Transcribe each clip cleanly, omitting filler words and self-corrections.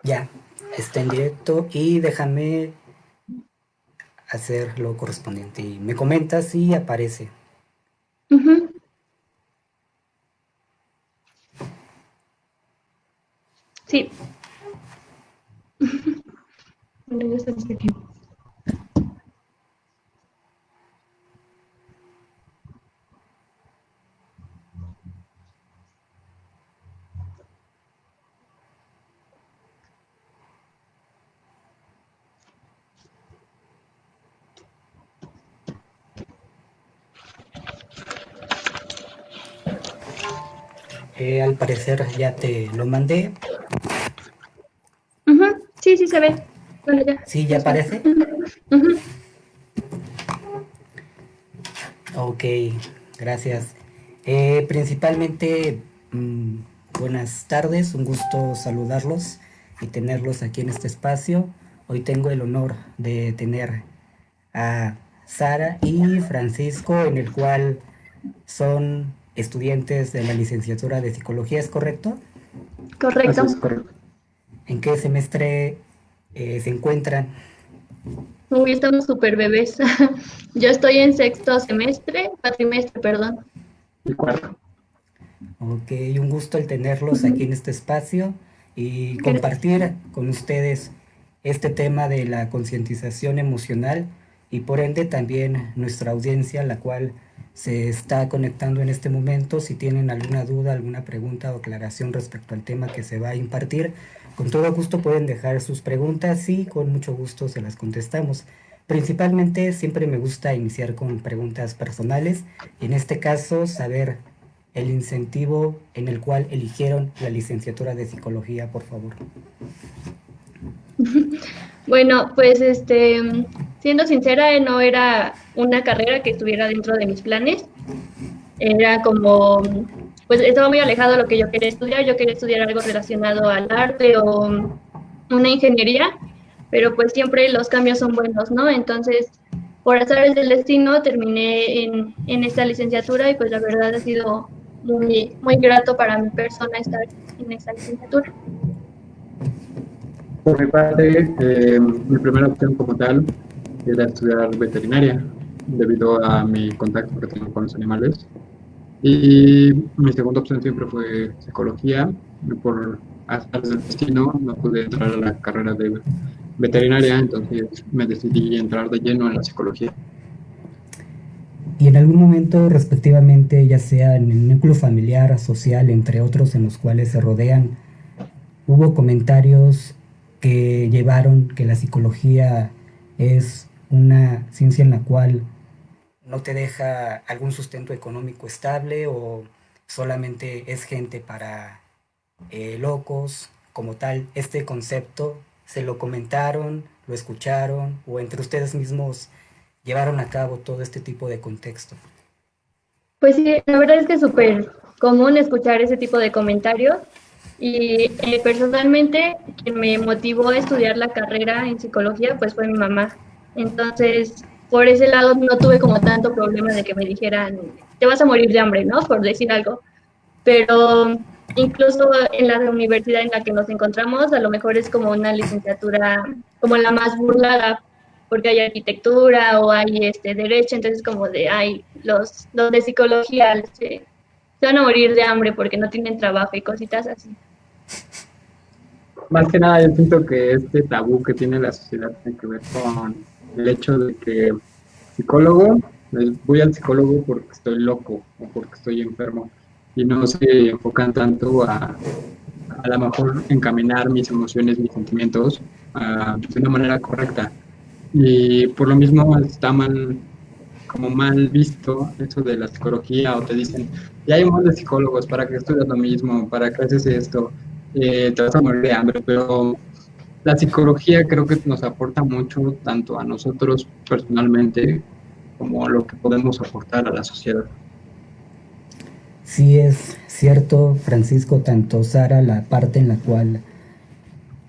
Ya, está en directo y déjame hacer lo correspondiente. Y me comentas si aparece. Ujú. Sí. Bueno, ya estamos aquí. Al parecer ya te lo mandé. Ujú. Sí, sí se ve. Bueno, ya, ¿Sí, ya más bien. aparece? Ujú. Ok, gracias. Principalmente, buenas tardes, un gusto saludarlos y tenerlos aquí en este espacio. Hoy tengo el honor de tener a Sara y Francisco, en el cual son estudiantes de la licenciatura de psicología, ¿es correcto? Correcto. Así es, correcto. ¿En qué semestre se encuentran? Uy, estamos súper bebés. Yo estoy en sexto semestre, cuatrimestre, perdón. El cuarto. Ok, un gusto el tenerlos aquí en este espacio y Gracias. compartir con ustedes este tema de la concientización emocional y por ende también nuestra audiencia, la cual se está conectando en este momento. Si tienen alguna duda, alguna pregunta o aclaración respecto al tema que se va a impartir, con todo gusto pueden dejar sus preguntas y con mucho gusto se las contestamos. Principalmente siempre me gusta iniciar con preguntas personales y en este caso saber el incentivo en el cual eligieron la licenciatura de psicología, por favor. Bueno, pues siendo sincera, no era una carrera que estuviera dentro de mis planes. Era como, pues estaba muy alejado de lo que yo quería estudiar. Yo quería estudiar algo relacionado al arte o una ingeniería, pero pues siempre los cambios son buenos, ¿no? Entonces, por azares del destino, terminé en esta licenciatura y pues la verdad ha sido muy, muy grato para mi persona estar en esta licenciatura. Por mi parte, mi primera opción como tal era estudiar veterinaria, debido a mi contacto que tengo con los animales. Y mi segunda opción siempre fue psicología. Y por azares del destino no pude entrar a la carrera de veterinaria, entonces me decidí entrar de lleno en la psicología. Y en algún momento, respectivamente, ya sea en el núcleo familiar, social, entre otros en los cuales se rodean, hubo comentarios que llevaron que la psicología es una ciencia en la cual no te deja algún sustento económico estable o solamente es gente para locos como tal. Este concepto se lo comentaron, lo escucharon o entre ustedes mismos llevaron a cabo todo este tipo de contexto. Pues sí, la verdad es que es súper común escuchar ese tipo de comentarios y personalmente quien me motivó a estudiar la carrera en psicología pues fue mi mamá. Entonces, por ese lado no tuve como tanto problema de que me dijeran, te vas a morir de hambre, ¿no? Por decir algo. Pero incluso en la universidad en la que nos encontramos, a lo mejor es como una licenciatura como la más burlada, porque hay arquitectura o hay derecho, entonces como de, ay, los de psicología se van a morir de hambre porque no tienen trabajo y cositas así. Más que nada, yo siento que este tabú que tiene la sociedad tiene que ver con el hecho de que psicólogo, voy al psicólogo porque estoy loco o porque estoy enfermo y no se enfocan tanto a lo mejor encaminar mis emociones, mis sentimientos de una manera correcta. Y por lo mismo está mal, como mal visto eso de la psicología o te dicen, ya hay un montón de psicólogos, ¿para qué estudias lo mismo? ¿Para qué haces esto? Te vas a morir de hambre, pero la psicología creo que nos aporta mucho tanto a nosotros personalmente como lo que podemos aportar a la sociedad. Sí es cierto, Francisco, tanto Sara, la parte en la cual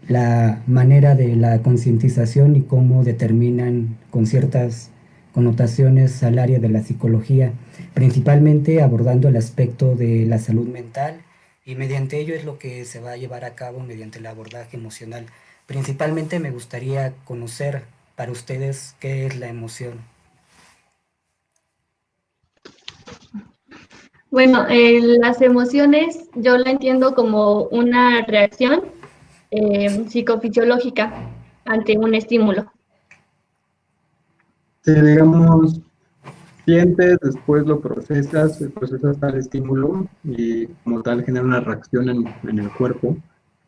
la manera de la concientización y cómo determinan con ciertas connotaciones al área de la psicología, principalmente abordando el aspecto de la salud mental y mediante ello es lo que se va a llevar a cabo mediante el abordaje emocional. Principalmente me gustaría conocer para ustedes qué es la emoción. Bueno, las emociones yo la entiendo como una reacción psicofisiológica ante un estímulo. Si digamos, sientes, después lo procesas tal estímulo y como tal genera una reacción en el cuerpo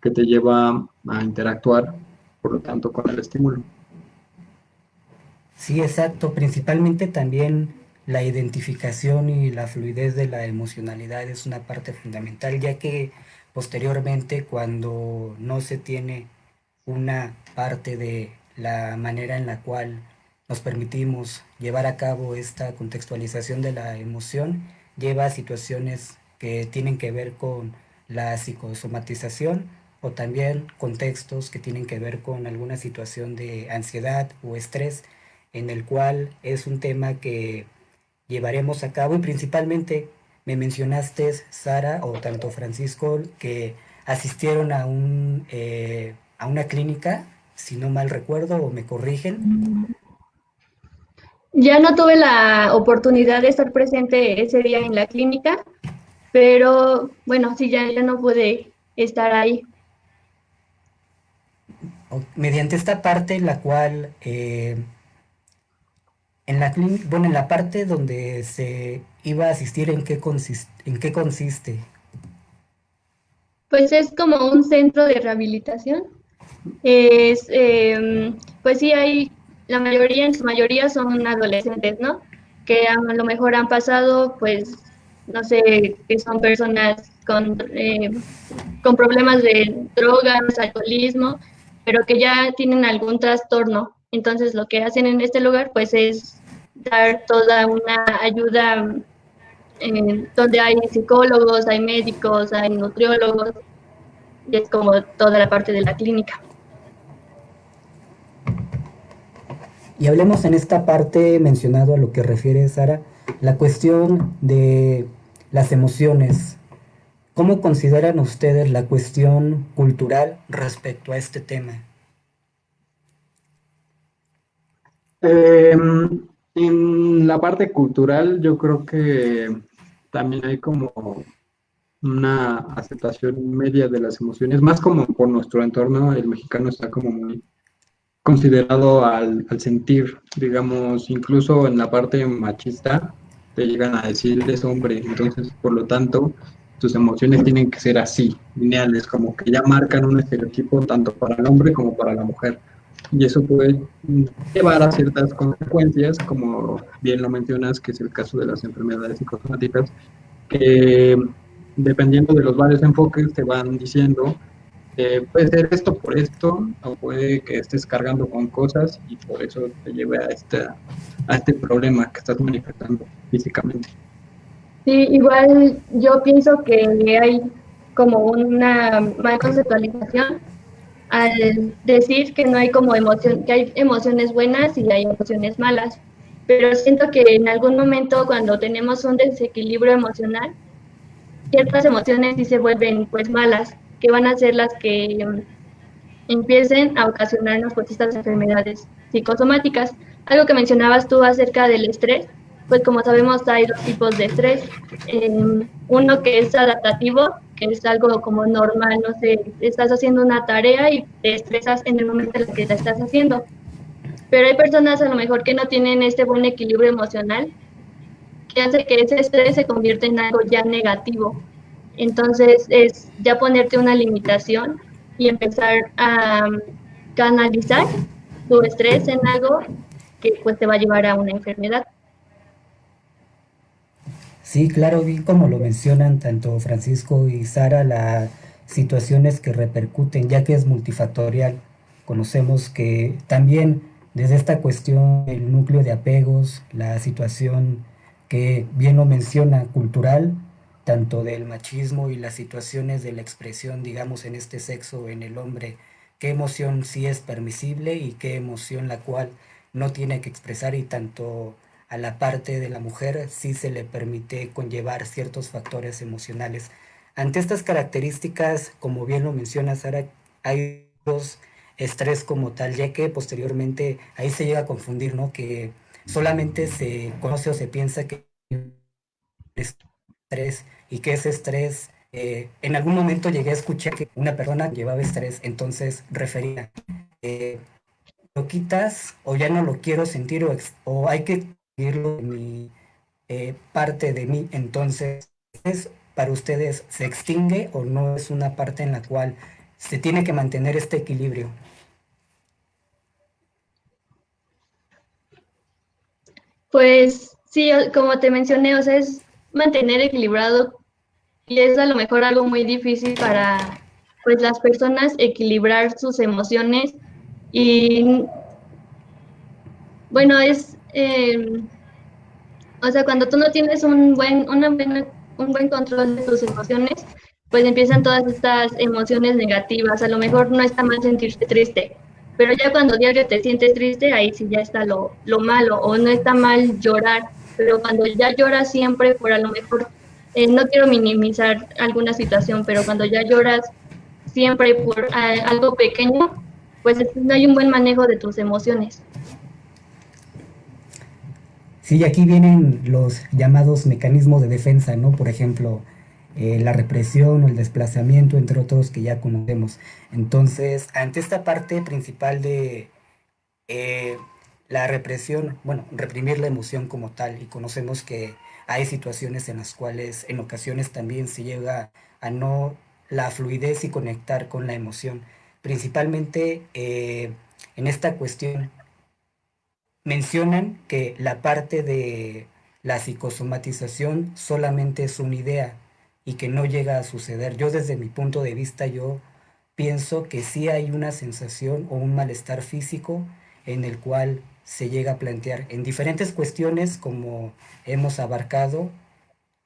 que te lleva a interactuar, por lo tanto, con el estímulo. Sí, exacto. Principalmente también la identificación y la fluidez de la emocionalidad es una parte fundamental, ya que posteriormente cuando no se tiene una parte de la manera en la cual nos permitimos llevar a cabo esta contextualización de la emoción, lleva a situaciones que tienen que ver con la psicosomatización o también contextos que tienen que ver con alguna situación de ansiedad o estrés, en el cual es un tema que llevaremos a cabo y principalmente me mencionaste, Sara, o tanto Francisco, que asistieron a una clínica, si no mal recuerdo, o me corrigen. Ya no tuve la oportunidad de estar presente ese día en la clínica, pero bueno, sí, ya no pude estar ahí. Mediante esta parte en la cual, en la clínica, bueno, en la parte donde se iba a asistir, en qué consiste? Pues es como un centro de rehabilitación. Es, pues sí, hay, la mayoría, en su mayoría son adolescentes, ¿no? Que a lo mejor han pasado, pues, no sé, que son personas con problemas de drogas, alcoholismo, pero que ya tienen algún trastorno. Entonces, lo que hacen en este lugar, pues, es dar toda una ayuda donde hay psicólogos, hay médicos, hay nutriólogos, y es como toda la parte de la clínica. Y hablemos en esta parte mencionado a lo que refiere Sara, la cuestión de las emociones. ¿Cómo consideran ustedes la cuestión cultural respecto a este tema? Eh, en la parte cultural, yo creo que también hay como una aceptación media de las emociones, más como por nuestro entorno, el mexicano está como muy considerado al sentir, digamos, incluso en la parte machista, te llegan a decir eres hombre, entonces por lo tanto tus emociones tienen que ser así, lineales, como que ya marcan un estereotipo tanto para el hombre como para la mujer. Y eso puede llevar a ciertas consecuencias, como bien lo mencionas, que es el caso de las enfermedades psicosomáticas, que dependiendo de los varios enfoques te van diciendo puede ser esto por esto, o puede que estés cargando con cosas y por eso te lleve a este problema que estás manifestando físicamente. Sí, igual yo pienso que hay como una mal conceptualización al decir que no hay como emoción, que hay emociones buenas y hay emociones malas. Pero siento que en algún momento cuando tenemos un desequilibrio emocional, ciertas emociones sí se vuelven pues malas, que van a ser las que empiecen a ocasionarnos pues estas enfermedades psicosomáticas. Algo que mencionabas tú acerca del estrés, pues como sabemos hay dos tipos de estrés. Uno que es adaptativo, que es algo como normal, no sé, estás haciendo una tarea y te estresas en el momento en el que la estás haciendo. Pero hay personas a lo mejor que no tienen este buen equilibrio emocional, que hace que ese estrés se convierta en algo ya negativo. Entonces es ya ponerte una limitación y empezar a canalizar tu estrés en algo que pues te va a llevar a una enfermedad. Sí, claro, vi como lo mencionan tanto Francisco y Sara, las situaciones que repercuten, ya que es multifactorial. Conocemos que también desde esta cuestión, el núcleo de apegos, la situación que bien lo menciona, cultural, tanto del machismo y las situaciones de la expresión, digamos, en este sexo, en el hombre, qué emoción sí es permisible y qué emoción la cual no tiene que expresar y tanto a la parte de la mujer sí se le permite conllevar ciertos factores emocionales. ante estas características, como bien lo menciona Sara, hay dos estrés como tal, ya que posteriormente ahí se llega a confundir, ¿no? Que solamente se conoce o se piensa que es estrés y que ese estrés, en algún momento llegué a escuchar que una persona llevaba estrés, entonces refería, eh, lo quitas o ya no lo quiero sentir o hay que seguirlo en mi parte de mí, entonces para ustedes se extingue o no es una parte en la cual se tiene que mantener este equilibrio. Pues sí, como te mencioné, o sea, es mantener equilibrado y es a lo mejor algo muy difícil para pues las personas equilibrar sus emociones y bueno, o sea, cuando tú no tienes un buen control de tus emociones, pues empiezan todas estas emociones negativas. A lo mejor no está mal sentirse triste, pero ya cuando diario te sientes triste, ahí sí ya está lo malo, o no está mal llorar, pero cuando ya lloras siempre por a lo mejor, no quiero minimizar alguna situación, pero cuando ya lloras siempre por algo pequeño, pues no hay un buen manejo de tus emociones. Sí, aquí vienen los llamados mecanismos de defensa, ¿no? Por ejemplo, la represión o el desplazamiento, entre otros que ya conocemos. Entonces, ante esta parte principal de eh, la represión, bueno, reprimir la emoción como tal, y conocemos que hay situaciones en las cuales en ocasiones también se llega a no la fluidez y conectar con la emoción. Principalmente en esta cuestión mencionan que la parte de la psicosomatización solamente es una idea y que no llega a suceder. Yo desde mi punto de vista, yo pienso que sí hay una sensación o un malestar físico en el cual se llega a plantear en diferentes cuestiones como hemos abarcado,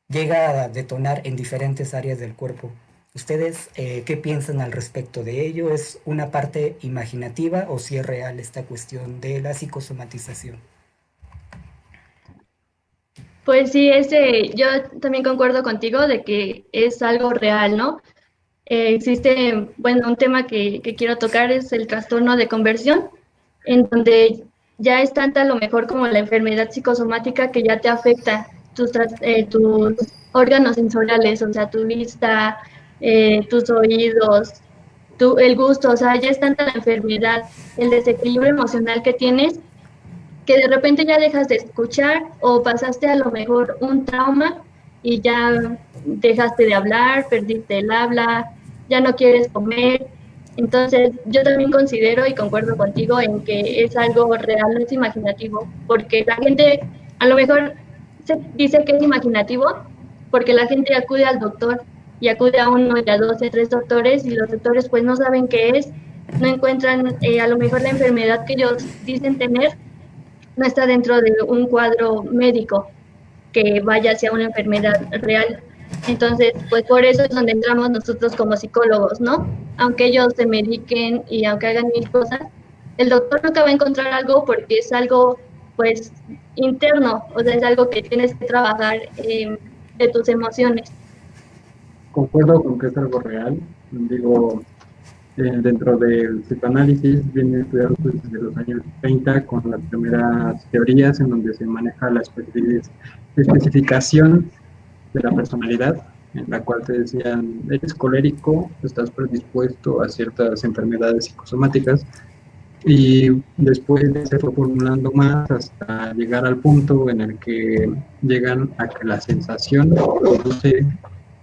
llega a detonar en diferentes áreas del cuerpo. ¿Ustedes qué piensan al respecto de ello? ¿Es una parte imaginativa o si es real esta cuestión de la psicosomatización? Pues sí, yo también concuerdo contigo de que es algo real, ¿no? Existe, bueno, un tema que quiero tocar es el trastorno de conversión, en donde ya es tanta a lo mejor como la enfermedad psicosomática que ya te afecta tus órganos sensoriales, o sea, tu vista, tus oídos, el gusto, o sea, ya es tanta la enfermedad, el desequilibrio emocional que tienes que de repente ya dejas de escuchar o pasaste a lo mejor un trauma y ya dejaste de hablar, perdiste el habla, ya no quieres comer. Entonces, yo también considero y concuerdo contigo en que es algo real, no es imaginativo, porque la gente a lo mejor se dice que es imaginativo porque la gente acude al doctor y acude a uno y a dos y a tres doctores y los doctores pues no saben qué es, no encuentran a lo mejor la enfermedad que ellos dicen tener no está dentro de un cuadro médico que vaya hacia una enfermedad real. Entonces, pues por eso es donde entramos nosotros como psicólogos, ¿no? Aunque ellos se mediquen y aunque hagan mil cosas, el doctor nunca va a encontrar algo porque es algo, pues, interno, o sea, es algo que tienes que trabajar de tus emociones. Concuerdo con que es algo real. Digo, dentro del psicoanálisis viene estudiado desde los años 30 con las primeras teorías en donde se maneja la especificación de la personalidad, en la cual te decían, eres colérico, estás predispuesto a ciertas enfermedades psicosomáticas, y después se fue formulando más hasta llegar al punto en el que llegan a que la sensación produce,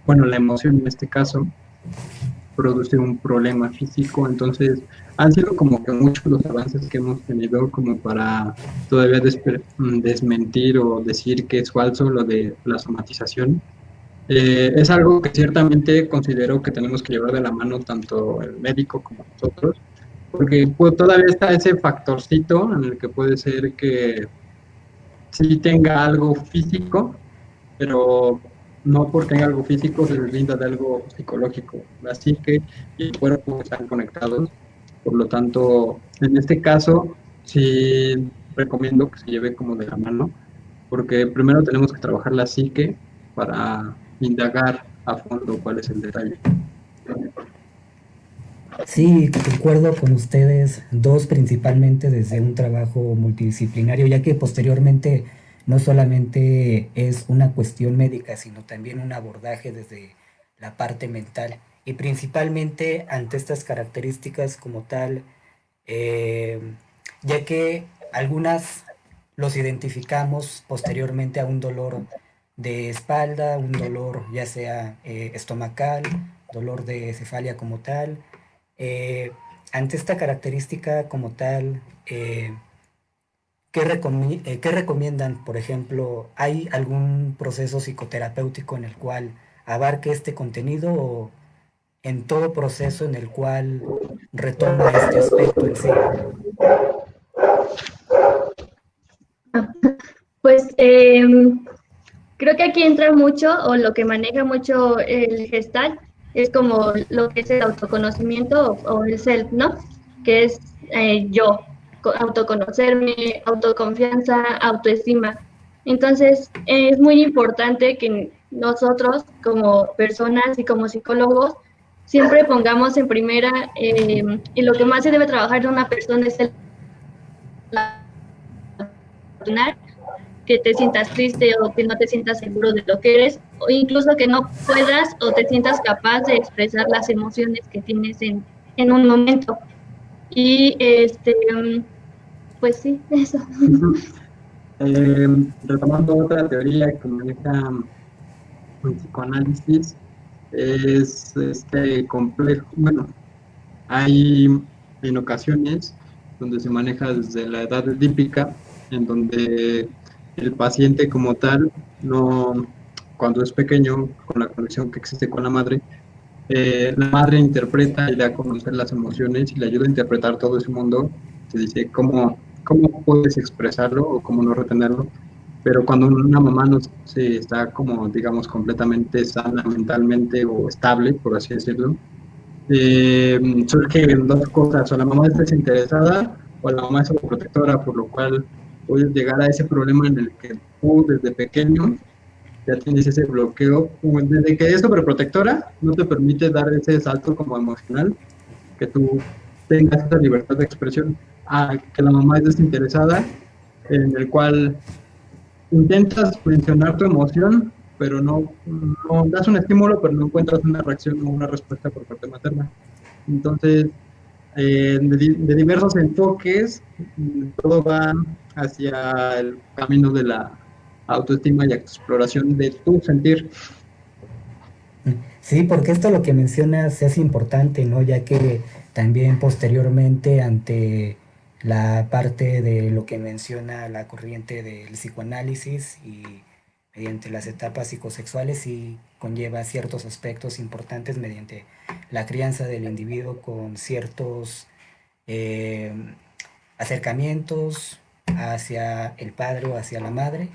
bueno, la emoción en este caso, produce un problema físico. Entonces han sido como que muchos los avances que hemos tenido como para todavía desmentir o decir que es falso lo de la somatización. Es algo que ciertamente considero que tenemos que llevar de la mano tanto el médico como nosotros, porque pues, todavía está ese factorcito en el que puede ser que sí tenga algo físico, pero no porque tenga algo físico se deslinda de algo psicológico. La psique y el cuerpo están conectados, por lo tanto, en este caso, sí recomiendo que se lleve como de la mano, porque primero tenemos que trabajar la psique para indagar a fondo cuál es el detalle. Sí, concuerdo con ustedes dos, principalmente desde un trabajo multidisciplinario, ya que posteriormente no solamente es una cuestión médica, sino también un abordaje desde la parte mental. Y principalmente ante estas características como tal, eh, ya que algunas los identificamos posteriormente a un dolor de espalda, un dolor ya sea estomacal, dolor de cefalia como tal. Eh, Ante esta característica como tal, ¿qué recomiendan? Por ejemplo, ¿hay algún proceso psicoterapéutico en el cual abarque este contenido o en todo proceso en el cual retoma este aspecto en sí? Pues creo que aquí entra mucho, o lo que maneja mucho el Gestalt, es como lo que es el autoconocimiento o el self, ¿no? Que es yo, autoconocerme, autoconfianza, autoestima. Entonces, es muy importante que nosotros, como personas y como psicólogos, siempre pongamos en primera, y lo que más se debe trabajar en una persona es el que te sientas triste o que no te sientas seguro de lo que eres, o incluso que no puedas o te sientas capaz de expresar las emociones que tienes en un momento. Y pues sí, eso. Retomando otra teoría que maneja el psicoanálisis, es este complejo, bueno, hay en ocasiones donde se maneja desde la edad edípica, en donde el paciente como tal, no, cuando es pequeño, con la conexión que existe con la madre interpreta y da a conocer las emociones y le ayuda a interpretar todo ese mundo. Se dice cómo puedes expresarlo o cómo no retenerlo. Pero cuando una mamá no se está como, digamos, completamente sana mentalmente o estable, por así decirlo, surgen dos cosas: o la mamá está desinteresada o la mamá es sobreprotectora, por lo cual puedes llegar a ese problema en el que tú desde pequeño ya tienes ese bloqueo, desde que es sobreprotectora, no te permite dar ese salto como emocional, que tú tengas esa libertad de expresión, a que la mamá es desinteresada, en el cual intentas mencionar tu emoción, pero no das un estímulo, pero no encuentras una reacción o una respuesta por parte materna. Entonces, de diversos enfoques, todo va hacia el camino de la autoestima y exploración de tu sentir. Sí, porque esto lo que mencionas es importante, ¿no? Ya que también posteriormente ante la parte de lo que menciona la corriente del psicoanálisis y mediante las etapas psicosexuales sí conlleva ciertos aspectos importantes mediante la crianza del individuo con ciertos eh, acercamientos hacia el padre o hacia la madre,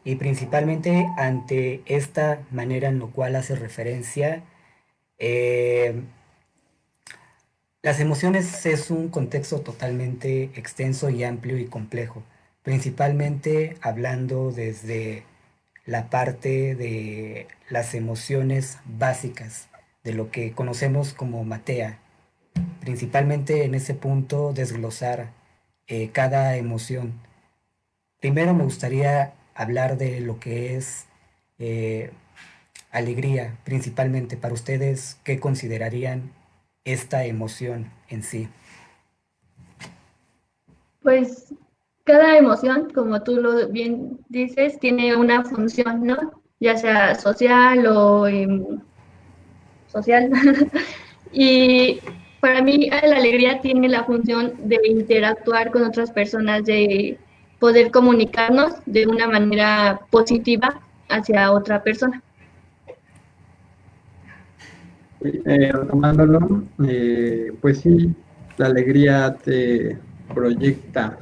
y principalmente ante esta manera en la cual hace referencia, eh, las emociones es un contexto totalmente extenso y amplio y complejo, principalmente hablando desde la parte de las emociones básicas, de lo que conocemos como matea, principalmente en ese punto desglosar cada emoción. Primero me gustaría hablar de lo que es eh, alegría, principalmente para ustedes, ¿qué considerarían esta emoción en sí? Pues cada emoción, como tú lo bien dices, tiene una función, ¿no? Ya sea social o social. Y para mí la alegría tiene la función de interactuar con otras personas, de poder comunicarnos de una manera positiva hacia otra persona. Retomándolo, pues sí, la alegría te proyecta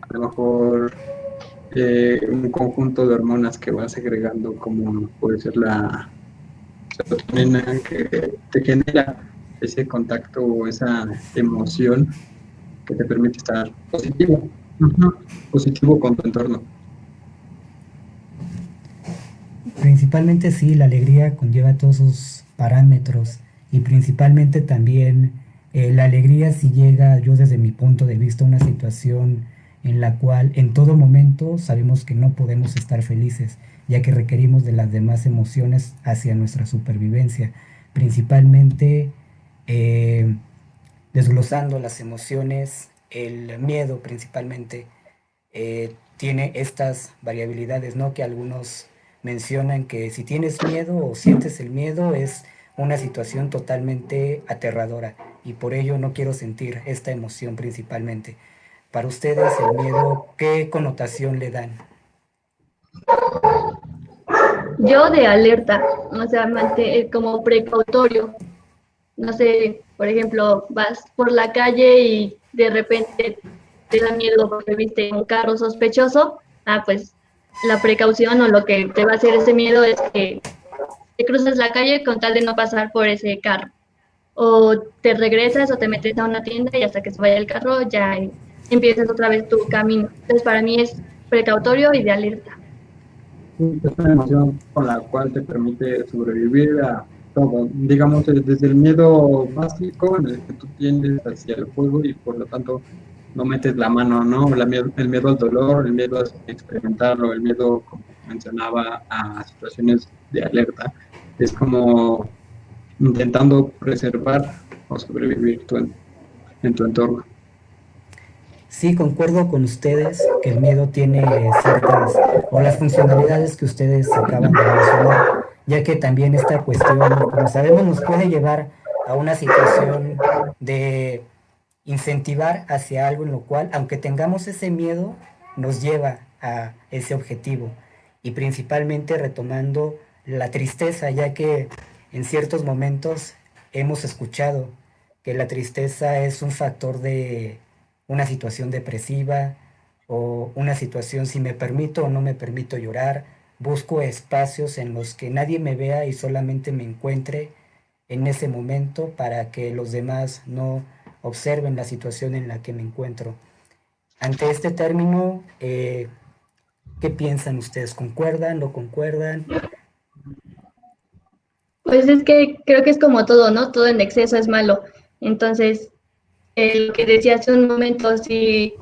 a lo mejor un conjunto de hormonas que vas segregando, como puede ser la serotonina, que te genera ese contacto o esa emoción que te permite estar positivo, positivo con tu entorno. principalmente sí, la alegría conlleva todos sus parámetros y principalmente también la alegría si llega, yo desde mi punto de vista, a una situación en la cual en todo momento sabemos que no podemos estar felices, ya que requerimos de las demás emociones hacia nuestra supervivencia, principalmente eh, desglosando las emociones, el miedo principalmente tiene estas variabilidades, ¿no? Que algunos mencionan que si tienes miedo o sientes el miedo es una situación totalmente aterradora y por ello no quiero sentir esta emoción principalmente. Para ustedes el miedo, ¿qué connotación le dan? Yo de alerta, o sea, como precautorio. No sé, por ejemplo, vas por la calle y de repente te da miedo porque viste un carro sospechoso, pues la precaución o lo que te va a hacer ese miedo es que te cruzas la calle con tal de no pasar por ese carro. O te regresas o te metes a una tienda y hasta que se vaya el carro ya empiezas otra vez tu camino. Entonces para mí es precautorio y de alerta. Es una emoción con la cual te permite sobrevivir a todo. Digamos, desde el miedo básico en el que tú tiendes hacia el fuego y por lo tanto no metes la mano, ¿no? El miedo al dolor, el miedo a experimentarlo, el miedo, como mencionaba, a situaciones de alerta. Es como intentando preservar o sobrevivir en tu entorno. Sí, concuerdo con ustedes que el miedo tiene ciertas o las funcionalidades que ustedes acaban de mencionar, ya que también esta cuestión, como sabemos, nos puede llevar a una situación de incentivar hacia algo en lo cual, aunque tengamos ese miedo, nos lleva a ese objetivo. Y principalmente retomando la tristeza, ya que en ciertos momentos hemos escuchado que la tristeza es un factor de una situación depresiva o una situación si me permito o no me permito llorar. Busco espacios en los que nadie me vea y solamente me encuentre en ese momento para que los demás no observen la situación en la que me encuentro. Ante este término, ¿qué piensan ustedes? ¿Concuerdan? ¿No concuerdan? Pues es que creo que es como todo, ¿no? Todo en exceso es malo. Entonces, lo que decía hace un momento, si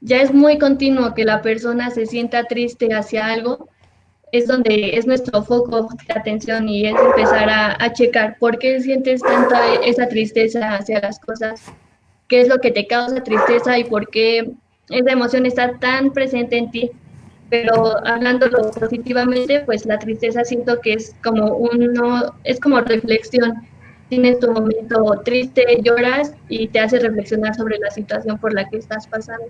ya es muy continuo que la persona se sienta triste hacia algo, es donde es nuestro foco de atención y es empezar a checar por qué sientes tanta esa tristeza hacia las cosas, qué es lo que te causa tristeza y por qué esa emoción está tan presente en ti. Pero hablándolo positivamente, pues la tristeza siento que es como es como reflexión. Tienes tu momento triste, lloras y te hace reflexionar sobre la situación por la que estás pasando.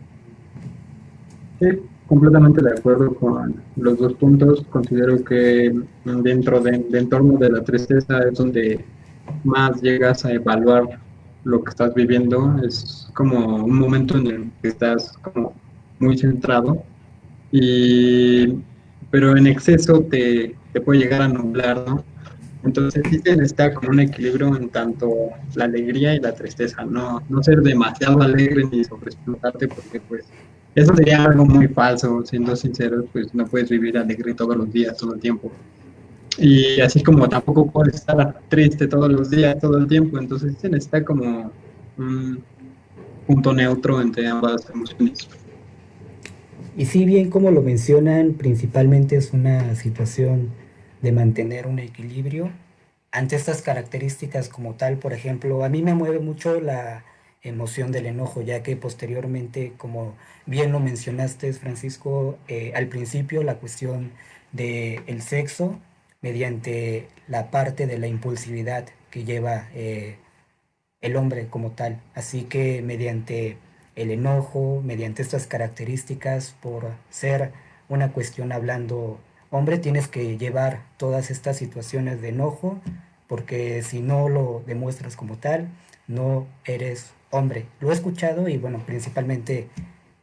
Sí, completamente de acuerdo con los dos puntos. Considero que dentro de entorno de la tristeza es donde más llegas a evaluar lo que estás viviendo. Es como un momento en el que estás como muy centrado, y, pero en exceso te puede llegar a nublar, ¿no? Entonces sí se necesita como un equilibrio en tanto la alegría y la tristeza, no ser demasiado alegre ni sobreexplotarte porque pues eso sería algo muy falso, siendo sinceros, pues no puedes vivir alegre todos los días, todo el tiempo. Y así como tampoco puedes estar triste todos los días, todo el tiempo, entonces sí se necesita como un punto neutro entre ambas emociones. Y si bien como lo mencionan, principalmente es una situación de mantener un equilibrio ante estas características como tal, por ejemplo, a mí me mueve mucho la emoción del enojo, ya que posteriormente, como bien lo mencionaste, Francisco, al principio la cuestión del sexo mediante la parte de la impulsividad que lleva el hombre como tal. Así que mediante el enojo, mediante estas características, por ser una cuestión hablando hombre, tienes que llevar todas estas situaciones de enojo, porque si no lo demuestras como tal, no eres hombre. Lo he escuchado y bueno, principalmente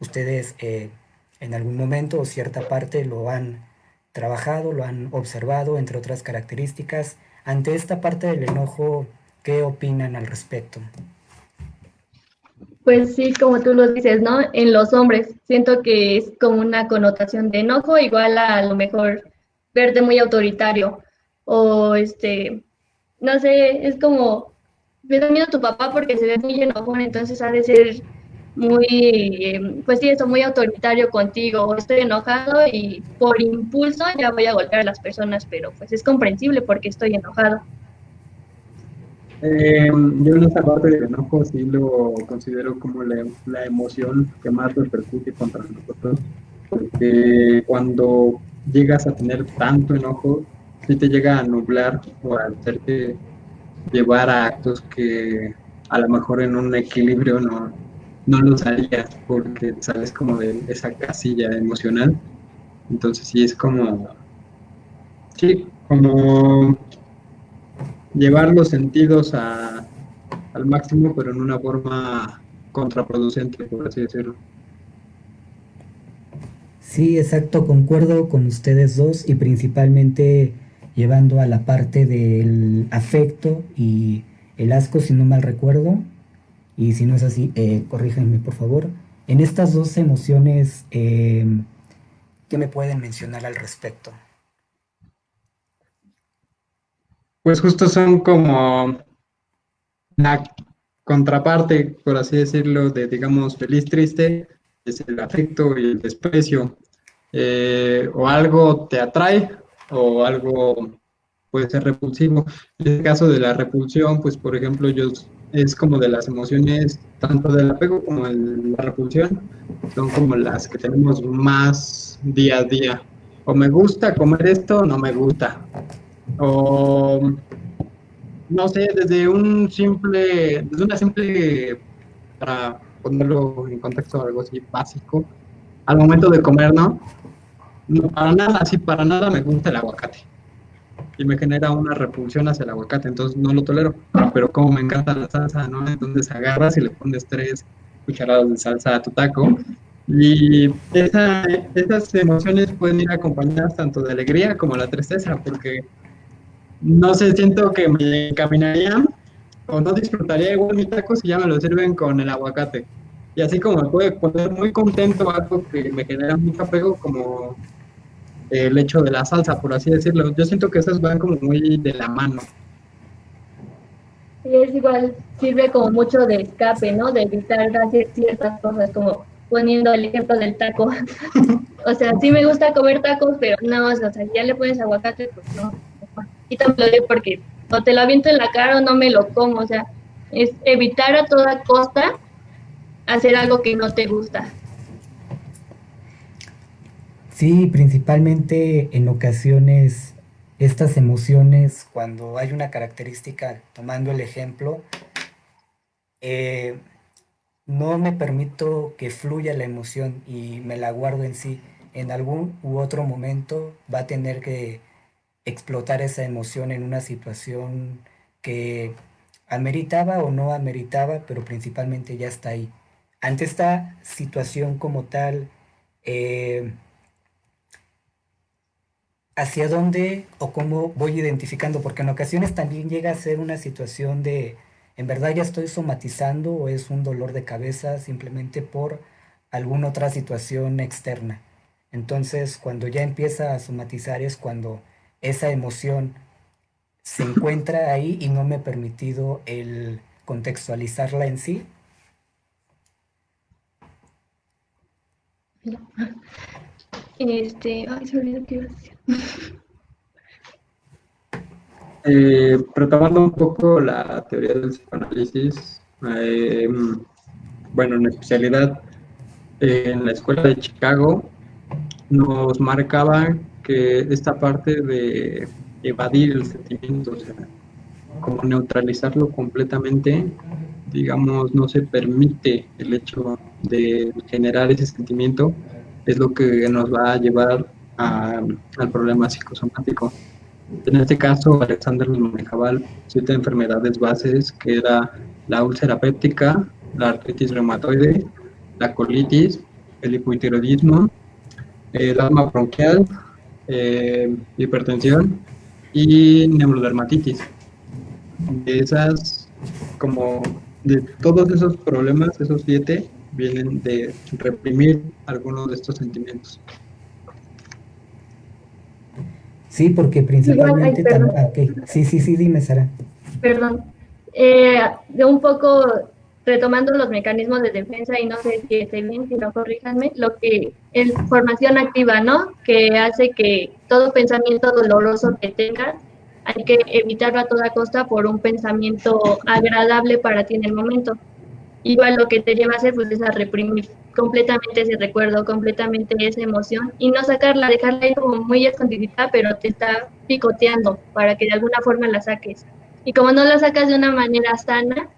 ustedes en algún momento o cierta parte lo han trabajado, lo han observado, entre otras características. Ante esta parte del enojo, ¿qué opinan al respecto? Pues sí, como tú lo dices, ¿no? En los hombres siento que es como una connotación de enojo, igual a lo mejor verte muy autoritario o no sé, es como, me da miedo tu papá porque se ve muy enojón, entonces ha de ser muy, pues sí, eso, muy autoritario contigo, o estoy enojado y por impulso ya voy a golpear a las personas, pero pues es comprensible porque estoy enojado. Yo en esa parte del enojo sí lo considero como la emoción que más repercute contra nosotros, porque cuando llegas a tener tanto enojo, sí te llega a nublar o a hacerte llevar a actos que a lo mejor en un equilibrio no los harías porque sales como de esa casilla emocional. Entonces sí es como, sí, como llevar los sentidos al máximo, pero en una forma contraproducente, por así decirlo. Sí, exacto, concuerdo con ustedes dos y principalmente llevando a la parte del afecto y el asco, si no mal recuerdo, y si no es así, corríjanme por favor. En estas dos emociones, ¿qué me pueden mencionar al respecto? Pues justo son como la contraparte, por así decirlo, de, digamos, feliz, triste, es el afecto y el desprecio. O algo te atrae o algo puede ser repulsivo. En el caso de la repulsión, pues por ejemplo, yo es como de las emociones, tanto del apego como la repulsión, son como las que tenemos más día a día. O me gusta comer esto, o no me gusta. O no sé, desde una simple, para ponerlo en contexto, algo así básico, al momento de comer, ¿no? No, para nada, así para nada me gusta el aguacate y me genera una repulsión hacia el aguacate, entonces no lo tolero, pero como me encanta la salsa, ¿no? Entonces agarras y le pones 3 cucharadas de salsa a tu taco y esas emociones pueden ir acompañadas tanto de alegría como la tristeza, porque no sé, siento que me encaminaría o no disfrutaría igual mi taco si ya me lo sirven con el aguacate. Y así como me puede poner muy contento algo que me genera mucho apego, como el hecho de la salsa, por así decirlo. Yo siento que esas van como muy de la mano. Y es igual, sirve como mucho de escape, ¿no? De evitar hacer ciertas cosas, como poniendo el ejemplo del taco. O sea, sí me gusta comer tacos, pero no, o sea, ya le pones aguacate, pues no, mejor quítamelo de porque o te lo aviento en la cara o no me lo como, o sea, es evitar a toda costa hacer algo que no te gusta. Sí, principalmente en ocasiones estas emociones, cuando hay una característica, tomando el ejemplo, eh, no me permito que fluya la emoción y me la guardo en sí. En algún u otro momento va a tener que explotar esa emoción en una situación que ameritaba o no ameritaba, pero principalmente ya está ahí. Ante esta situación como tal, eh, ¿hacia dónde o cómo voy identificando? Porque en ocasiones también llega a ser una situación de, en verdad ya estoy somatizando o es un dolor de cabeza simplemente por alguna otra situación externa. Entonces, cuando ya empieza a somatizar es cuando esa emoción se encuentra ahí y no me he permitido el contextualizarla en sí. Ay, se me olvidó qué iba a decir. Retomando un poco la teoría del psicoanálisis, bueno, en especialidad en la escuela de Chicago, nos marcaba que esta parte de evadir el sentimiento, o sea, como neutralizarlo completamente, digamos, no se permite el hecho de generar ese sentimiento, es lo que nos va a llevar al problema psicosomático. En este caso, Alexander nos manejaba 7 enfermedades bases, que era la úlcera péptica, la artritis reumatoide, la colitis, el hipotiroidismo, el asma bronquial, hipertensión y neurodermatitis. De esas, como de todos esos problemas, esos 7 vienen de reprimir algunos de estos sentimientos. Sí, porque Igual, ay, principalmente perdón. ok. Sí, sí, sí, dime, Sara. Perdón, de un poco retomando los mecanismos de defensa, y no sé si esté bien, si no corríjanme, lo que es formación activa, ¿no? Que hace que todo pensamiento doloroso que tengas, hay que evitarlo a toda costa por un pensamiento agradable para ti en el momento. Igual lo que te lleva a hacer pues es a reprimir completamente ese recuerdo, completamente esa emoción y no sacarla, dejarla ahí como muy escondidita, pero te está picoteando para que de alguna forma la saques. Y como no la sacas de una manera sana,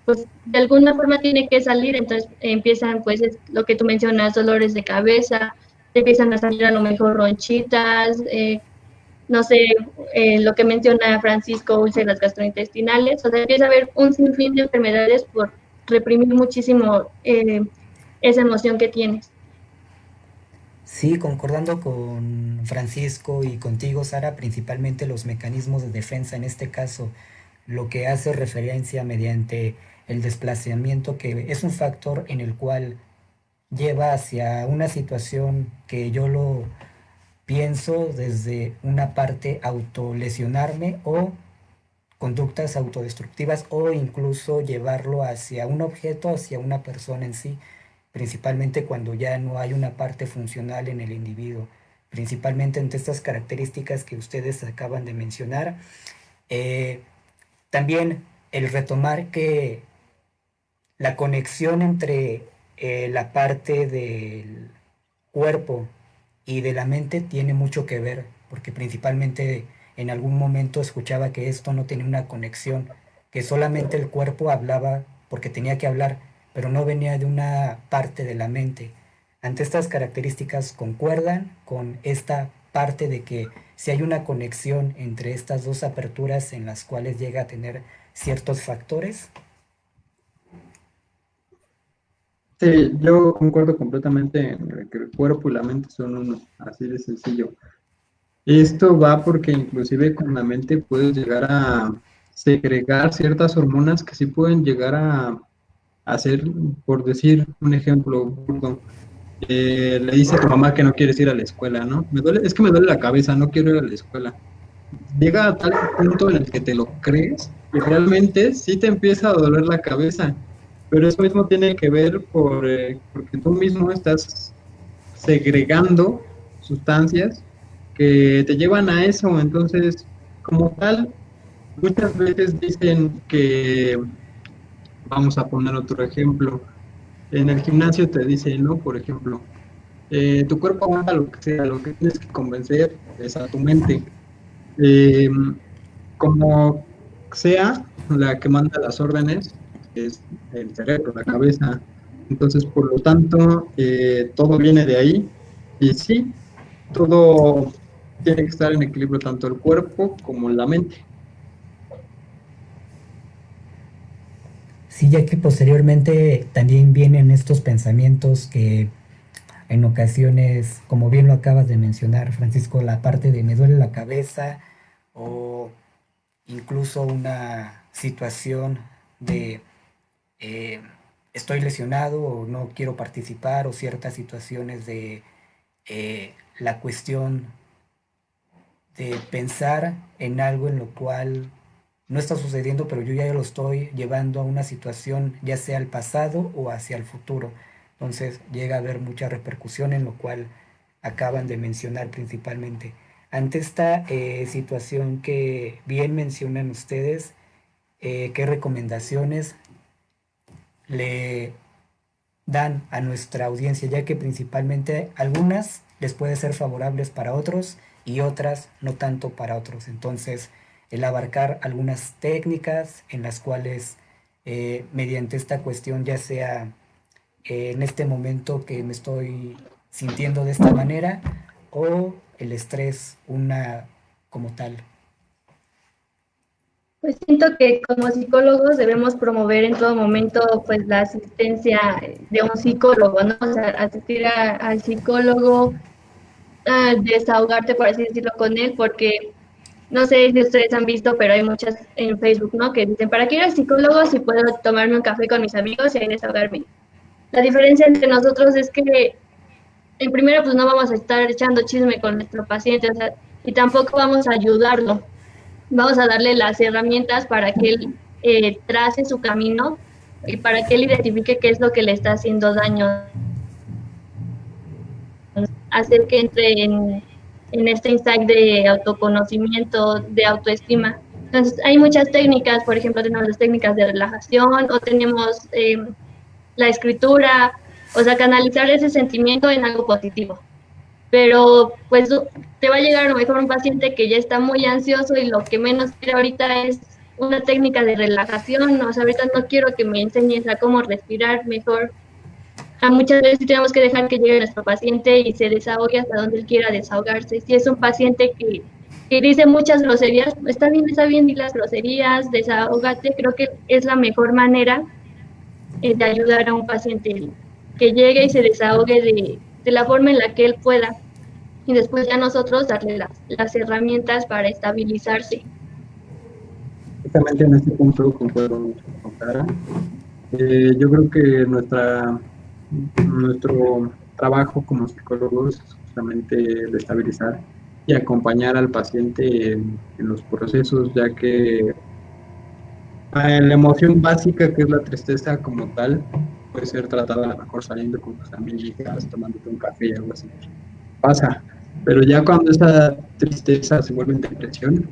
pues de alguna forma tiene que salir, entonces empiezan pues lo que tú mencionas, dolores de cabeza, te empiezan a salir a lo mejor ronchitas, no sé, lo que menciona Francisco, úlceras gastrointestinales, o sea, empieza a haber un sinfín de enfermedades por reprimir muchísimo esa emoción que tienes. Sí, concordando con Francisco y contigo, Sara, principalmente los mecanismos de defensa, en este caso, lo que hace referencia mediante el desplazamiento, que es un factor en el cual lleva hacia una situación que yo lo pienso desde una parte autolesionarme o conductas autodestructivas o incluso llevarlo hacia un objeto, hacia una persona en sí, principalmente cuando ya no hay una parte funcional en el individuo, principalmente entre estas características que ustedes acaban de mencionar. Eh, También el retomar que la conexión entre la parte del cuerpo y de la mente tiene mucho que ver, porque principalmente en algún momento escuchaba que esto no tenía una conexión, que solamente el cuerpo hablaba porque tenía que hablar, pero no venía de una parte de la mente. Ante estas características concuerdan con esta parte de que si hay una conexión entre estas dos aperturas en las cuales llega a tener ciertos factores. Sí, yo concuerdo completamente en que el cuerpo y la mente son uno, así de sencillo. Esto va porque inclusive con la mente puedes llegar a segregar ciertas hormonas que sí pueden llegar a hacer, por decir un ejemplo burdo, le dice a tu mamá que no quieres ir a la escuela, ¿no? Me duele, es que me duele la cabeza, no quiero ir a la escuela. Llega a tal punto en el que te lo crees y realmente sí te empieza a doler la cabeza, pero eso mismo tiene que ver porque tú mismo estás segregando sustancias que te llevan a eso. Entonces, como tal, muchas veces dicen que, vamos a poner otro ejemplo, en el gimnasio te dicen, ¿no? Por ejemplo, tu cuerpo aguanta lo que sea, lo que tienes que convencer es a tu mente. Eh, Como sea la que manda las órdenes, es el cerebro, la cabeza. Entonces, por lo tanto, todo viene de ahí. Y sí, todo tiene que estar en equilibrio, tanto el cuerpo como la mente. Sí, ya que posteriormente también vienen estos pensamientos que en ocasiones, como bien lo acabas de mencionar, Francisco, la parte de me duele la cabeza o incluso una situación de eh, estoy lesionado o no quiero participar o ciertas situaciones de la cuestión de pensar en algo en lo cual no está sucediendo, pero yo ya lo estoy llevando a una situación ya sea al pasado o hacia el futuro. Entonces llega a haber mucha repercusión en lo cual acaban de mencionar principalmente. Ante esta situación que bien mencionan ustedes, ¿qué recomendaciones le dan a nuestra audiencia, ya que principalmente algunas les puede ser favorables para otros y otras no tanto para otros? Entonces, el abarcar algunas técnicas en las cuales mediante esta cuestión, ya sea en este momento que me estoy sintiendo de esta manera o el estrés, una como tal. Pues siento que como psicólogos debemos promover en todo momento pues la asistencia de un psicólogo, ¿no? O sea, asistir al psicólogo, a desahogarte, por así decirlo, con él, porque no sé si ustedes han visto, pero hay muchas en Facebook, ¿no? Que dicen, ¿para qué ir al psicólogo si puedo tomarme un café con mis amigos y ahí desahogarme? La diferencia entre nosotros es que, en primera, pues no vamos a estar echando chisme con nuestro paciente, o sea, y tampoco vamos a ayudarlo. Vamos a darle las herramientas para que él trace su camino y para que él identifique qué es lo que le está haciendo daño, hacer que entre en este insight de autoconocimiento, de autoestima. Entonces, hay muchas técnicas, por ejemplo, tenemos las técnicas de relajación o tenemos la escritura, o sea, canalizar ese sentimiento en algo positivo. Pero pues te va a llegar a lo mejor un paciente que ya está muy ansioso y lo que menos quiere ahorita es una técnica de relajación, o sea, ahorita no quiero que me enseñes a cómo respirar mejor. Muchas veces tenemos que dejar que llegue nuestro paciente y se desahogue hasta donde él quiera desahogarse. Si es un paciente que dice muchas groserías, está bien, di las groserías, desahógate, creo que es la mejor manera de ayudar a un paciente que llegue y se desahogue de la forma en la que él pueda. Y después ya nosotros darle las herramientas para estabilizarse. Justamente en este punto concuerdo mucho con Clara. Yo creo que nuestro trabajo como psicólogos es justamente el estabilizar y acompañar al paciente en los procesos, ya que la emoción básica, que es la tristeza como tal, puede ser tratada a lo mejor saliendo con tus amigas, tomándote un café, algo así. Pasa. Pero ya cuando esa tristeza se vuelve en depresión,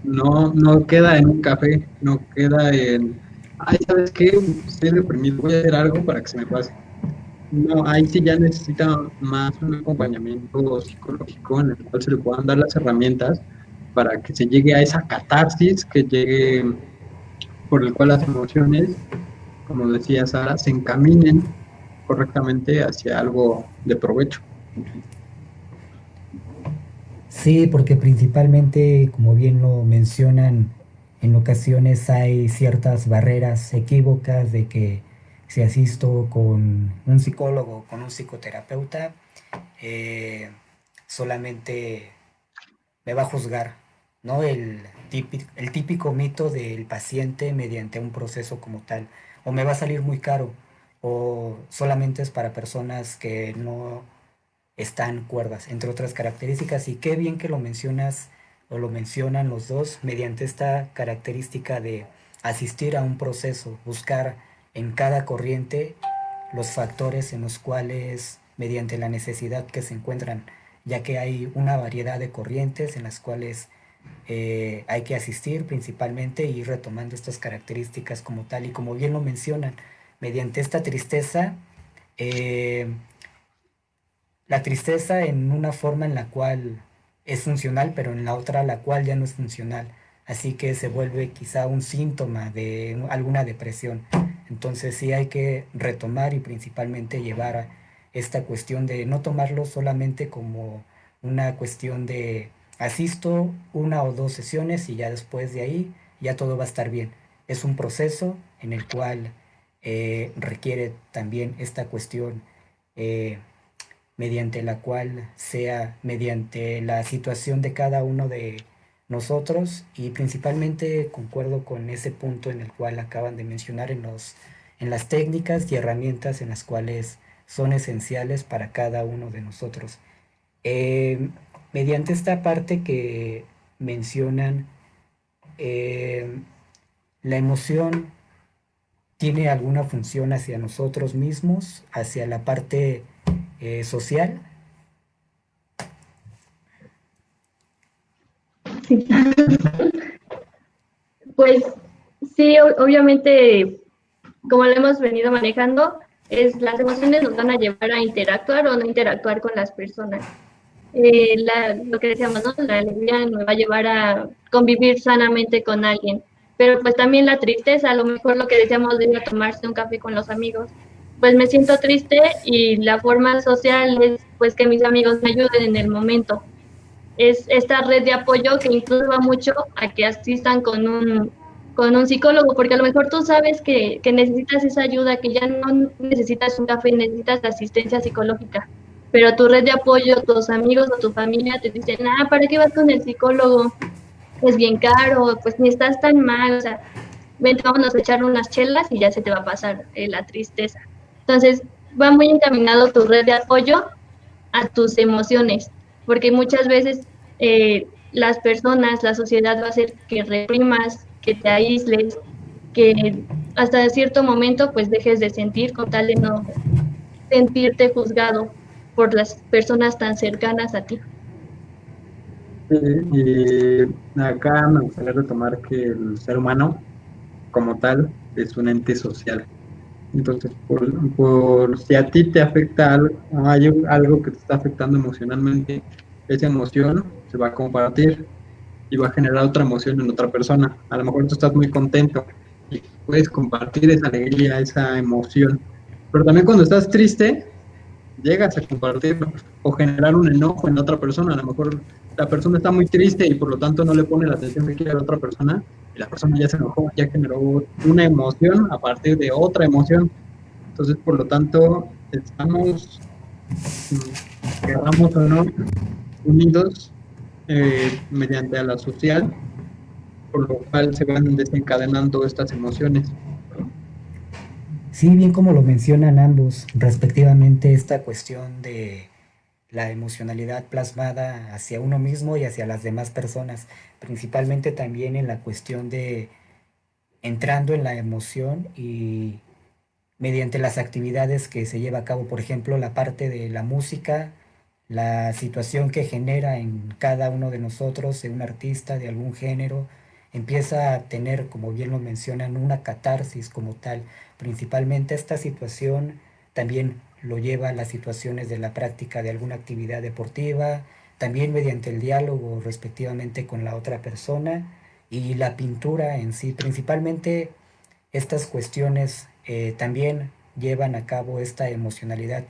no queda en un café, no queda en, ay, ¿sabes qué? Estoy deprimido, voy a hacer algo para que se me pase. No, ahí sí ya necesita más un acompañamiento psicológico en el cual se le puedan dar las herramientas para que se llegue a esa catarsis, que llegue por el cual las emociones, como decía Sara, se encaminen correctamente hacia algo de provecho. Sí, porque principalmente, como bien lo mencionan, en ocasiones hay ciertas barreras equívocas de que si asisto con un psicólogo, con un psicoterapeuta, eh, solamente me va a juzgar, ¿no? El típico mito del paciente mediante un proceso como tal, o me va a salir muy caro, o solamente es para personas que no están cuerdas, entre otras características. Y qué bien que lo mencionas o lo mencionan los dos mediante esta característica de asistir a un proceso, buscar en cada corriente los factores en los cuales, mediante la necesidad que se encuentran, ya que hay una variedad de corrientes en las cuales hay que asistir principalmente y retomando estas características como tal. Y como bien lo mencionan, mediante esta tristeza, eh, la tristeza en una forma en la cual es funcional, pero en la otra la cual ya no es funcional. Así que se vuelve quizá un síntoma de alguna depresión. Entonces sí hay que retomar y principalmente llevar a esta cuestión de no tomarlo solamente como una cuestión de asisto una o dos sesiones y ya después de ahí ya todo va a estar bien. Es un proceso en el cual requiere también esta cuestión eh, mediante la cual sea mediante la situación de cada uno de nosotros, y principalmente concuerdo con ese punto en el cual acaban de mencionar en las técnicas y herramientas en las cuales son esenciales para cada uno de nosotros. Eh, Mediante esta parte que mencionan, eh, la emoción tiene alguna función hacia nosotros mismos, hacia la parte social. Sí. Pues sí, obviamente, como lo hemos venido manejando, las emociones nos van a llevar a interactuar o no interactuar con las personas. Lo que decíamos, ¿no? La alegría nos va a llevar a convivir sanamente con alguien, pero pues también la tristeza, a lo mejor lo que decíamos de ir a tomarse un café con los amigos, pues me siento triste y la forma social es pues que mis amigos me ayuden en el momento. Es esta red de apoyo que incluso va mucho a que asistan con un psicólogo, porque a lo mejor tú sabes que necesitas esa ayuda, que ya no necesitas un café, necesitas asistencia psicológica, pero tu red de apoyo, tus amigos o tu familia te dicen, ¿para qué vas con el psicólogo? Es bien caro, pues ni estás tan mal, o sea, vente, vámonos a echar unas chelas y ya se te va a pasar la tristeza. Entonces, va muy encaminado tu red de apoyo a tus emociones, porque muchas veces las personas, la sociedad va a hacer que reprimas, que te aísles, que hasta cierto momento pues dejes de sentir con tal de no sentirte juzgado por las personas tan cercanas a ti. Y acá me gustaría retomar que el ser humano, como tal, es un ente social. Entonces, por si a ti te afecta algo, hay algo que te está afectando emocionalmente, esa emoción se va a compartir y va a generar otra emoción en otra persona. A lo mejor tú estás muy contento y puedes compartir esa alegría, esa emoción. Pero también cuando estás triste, llegas a compartirlo o generar un enojo en otra persona. A lo mejor la persona está muy triste y por lo tanto no le pone la atención que quiere a la otra persona y la persona ya se enojó, ya generó una emoción a partir de otra emoción. Entonces, por lo tanto, estamos, queramos o no, unidos mediante a la social, por lo cual se van desencadenando estas emociones. Sí, bien como lo mencionan ambos, respectivamente, esta cuestión de la emocionalidad plasmada hacia uno mismo y hacia las demás personas, principalmente también en la cuestión de entrando en la emoción y mediante las actividades que se lleva a cabo, por ejemplo, la parte de la música, la situación que genera en cada uno de nosotros, de un artista de algún género, empieza a tener, como bien lo mencionan, una catarsis como tal. Principalmente esta situación también lo lleva a las situaciones de la práctica de alguna actividad deportiva, también mediante el diálogo respectivamente con la otra persona y la pintura en sí, principalmente estas cuestiones también llevan a cabo esta emocionalidad,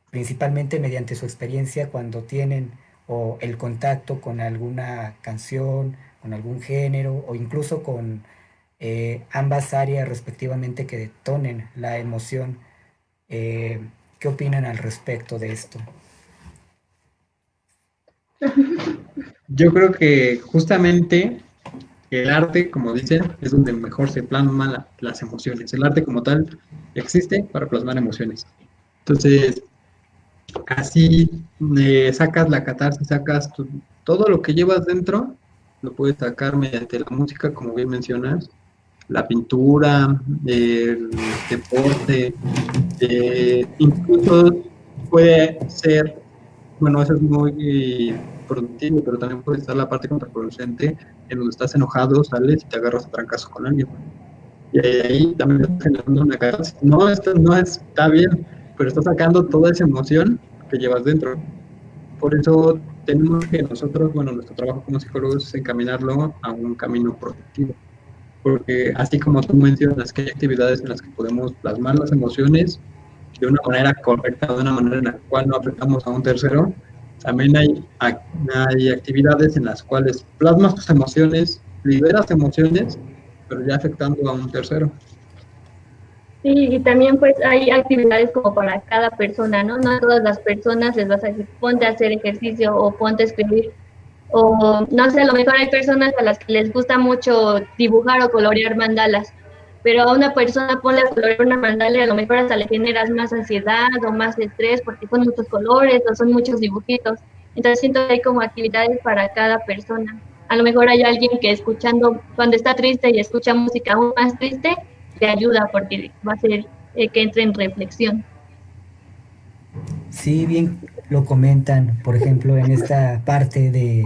principalmente mediante su experiencia cuando tienen o el contacto con alguna canción, con algún género o incluso con ambas áreas respectivamente que detonen la emoción. Eh, ¿Qué opinan al respecto de esto? Yo creo que justamente el arte, como dicen, es donde mejor se plasman las emociones. El arte como tal existe para plasmar emociones. Entonces, así sacas la catarsis, todo lo que llevas dentro, lo puedes sacar mediante la música, como bien mencionas, la pintura, el deporte, incluso puede ser, bueno, eso es muy productivo, pero también puede estar la parte contraproducente en donde estás enojado, sales y te agarras a trancazo con alguien. Y ahí también estás generando una catarsis. No, esto no está bien, pero estás sacando toda esa emoción que llevas dentro. Por eso tenemos que nosotros, bueno, nuestro trabajo como psicólogos es encaminarlo a un camino productivo. Porque así como tú mencionas que hay actividades en las que podemos plasmar las emociones de una manera correcta, de una manera en la cual no afectamos a un tercero, también hay actividades en las cuales plasmas tus emociones, liberas emociones, pero ya afectando a un tercero. Sí, y también pues hay actividades como para cada persona, ¿no? No a todas las personas les vas a decir ponte a hacer ejercicio o ponte a escribir. O no sé, a lo mejor hay personas a las que les gusta mucho dibujar o colorear mandalas, pero a una persona ponle a colorear una mandala y a lo mejor hasta le generas más ansiedad o más estrés porque son muchos colores o son muchos dibujitos. Entonces siento que hay como actividades para cada persona. A lo mejor hay alguien que escuchando, cuando está triste y escucha música aún más triste, te ayuda porque va a hacer que entre en reflexión. Sí, bien lo comentan, por ejemplo, en esta parte de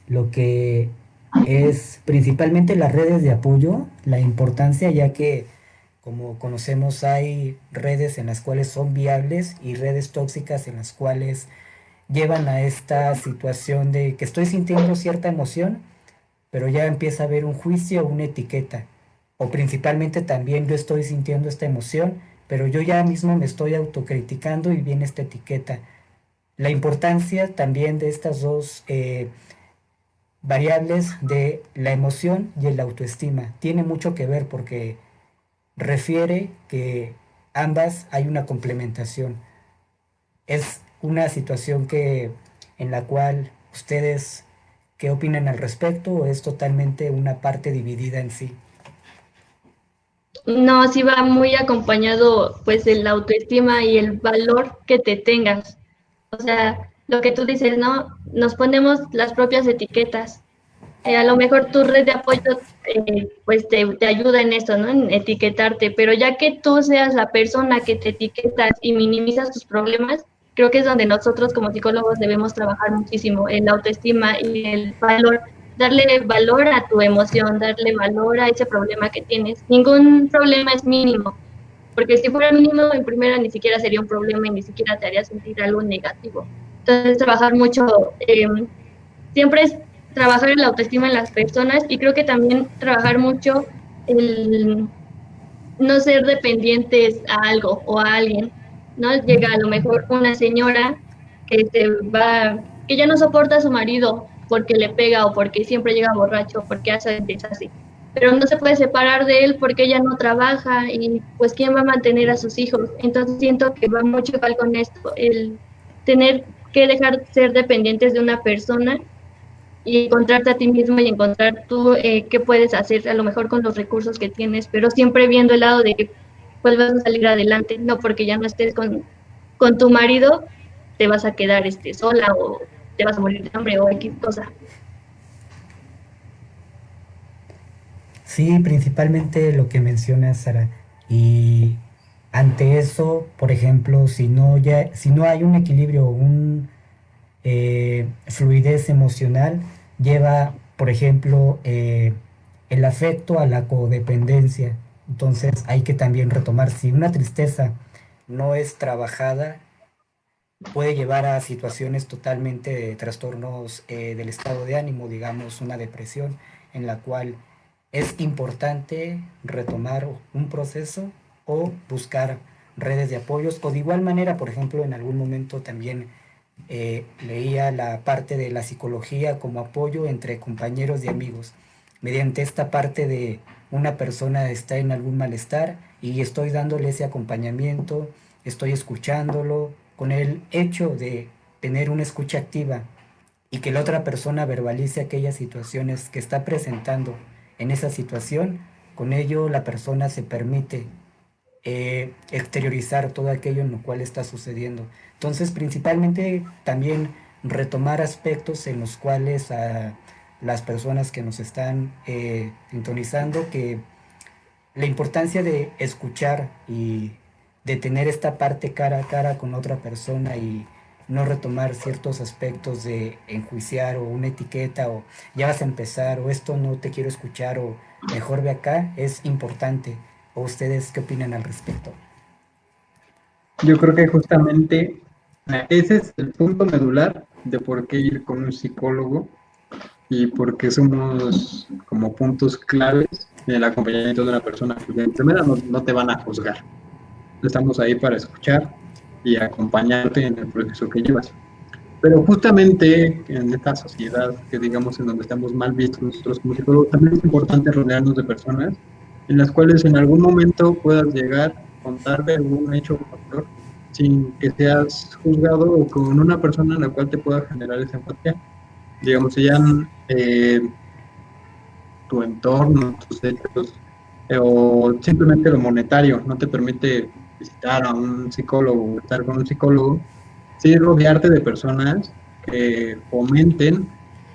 lo que es principalmente las redes de apoyo, la importancia, ya que como conocemos hay redes en las cuales son viables y redes tóxicas en las cuales llevan a esta situación de que estoy sintiendo cierta emoción, pero ya empieza a haber un juicio, una etiqueta. O principalmente también yo estoy sintiendo esta emoción, pero yo ya mismo me estoy autocriticando y viene esta etiqueta. La importancia también de estas dos variables de la emoción y el autoestima tiene mucho que ver porque refiere que ambas hay una complementación. Es una situación en la cual ustedes, ¿qué opinan al respecto? ¿O es totalmente una parte dividida en sí? No, sí va muy acompañado pues el autoestima y el valor que te tengas. O sea, lo que tú dices, ¿no? Nos ponemos las propias etiquetas. A lo mejor tu red de apoyo pues te ayuda en esto, ¿no? En etiquetarte, pero ya que tú seas la persona que te etiquetas y minimizas tus problemas, creo que es donde nosotros como psicólogos debemos trabajar muchísimo, en la autoestima y el valor, darle valor a tu emoción, darle valor a ese problema que tienes. Ningún problema es mínimo, porque si fuera mínimo, en primera ni siquiera sería un problema y ni siquiera te haría sentir algo negativo. Entonces, trabajar mucho, siempre es trabajar en la autoestima en las personas y creo que también trabajar mucho el no ser dependientes a algo o a alguien, ¿no? Llega a lo mejor una señora que que ya no soporta a su marido porque le pega o porque siempre llega borracho o porque hace desastre, pero no se puede separar de él porque ella no trabaja y pues quién va a mantener a sus hijos. Entonces siento que va mucho igual con esto, el tener que dejar ser dependientes de una persona y encontrarte a ti mismo y encontrar tú qué puedes hacer a lo mejor con los recursos que tienes, pero siempre viendo el lado de que pues vas a salir adelante, no porque ya no estés con tu marido, te vas a quedar sola o te vas a morir de hambre o X cosa. Sí, principalmente lo que mencionas, Sara. Y ante eso, por ejemplo, si no hay un equilibrio, fluidez emocional, lleva, por ejemplo, el afecto a la codependencia. Entonces hay que también retomar, si una tristeza no es trabajada, puede llevar a situaciones totalmente de trastornos del estado de ánimo, digamos una depresión, en la cual es importante retomar un proceso o buscar redes de apoyos, o de igual manera, por ejemplo, en algún momento también leía la parte de la psicología como apoyo entre compañeros y amigos. Mediante esta parte de una persona está en algún malestar y estoy dándole ese acompañamiento, estoy escuchándolo, con el hecho de tener una escucha activa y que la otra persona verbalice aquellas situaciones que está presentando en esa situación, con ello la persona se permite exteriorizar todo aquello en lo cual está sucediendo. Entonces, principalmente también retomar aspectos en los cuales a las personas que nos están sintonizando, que la importancia de escuchar y de tener esta parte cara a cara con otra persona y no retomar ciertos aspectos de enjuiciar o una etiqueta o ya vas a empezar o esto no te quiero escuchar o mejor ve acá, es importante. ¿O ustedes qué opinan al respecto? Yo creo que justamente ese es el punto medular de por qué ir con un psicólogo y por qué somos como puntos claves en el acompañamiento de una persona. Porque en primera no te van a juzgar. Estamos ahí para escuchar y acompañarte en el proceso que llevas. Pero justamente en esta sociedad que digamos en donde estamos mal vistos nosotros como psicólogos, también es importante rodearnos de personas en las cuales en algún momento puedas llegar a contarle algún hecho o factor sin que seas juzgado o con una persona en la cual te pueda generar esa empatía. Digamos, si ya tu entorno, tus hechos, o simplemente lo monetario no te permite visitar a un psicólogo o estar con un psicólogo, sí rodearte de personas que fomenten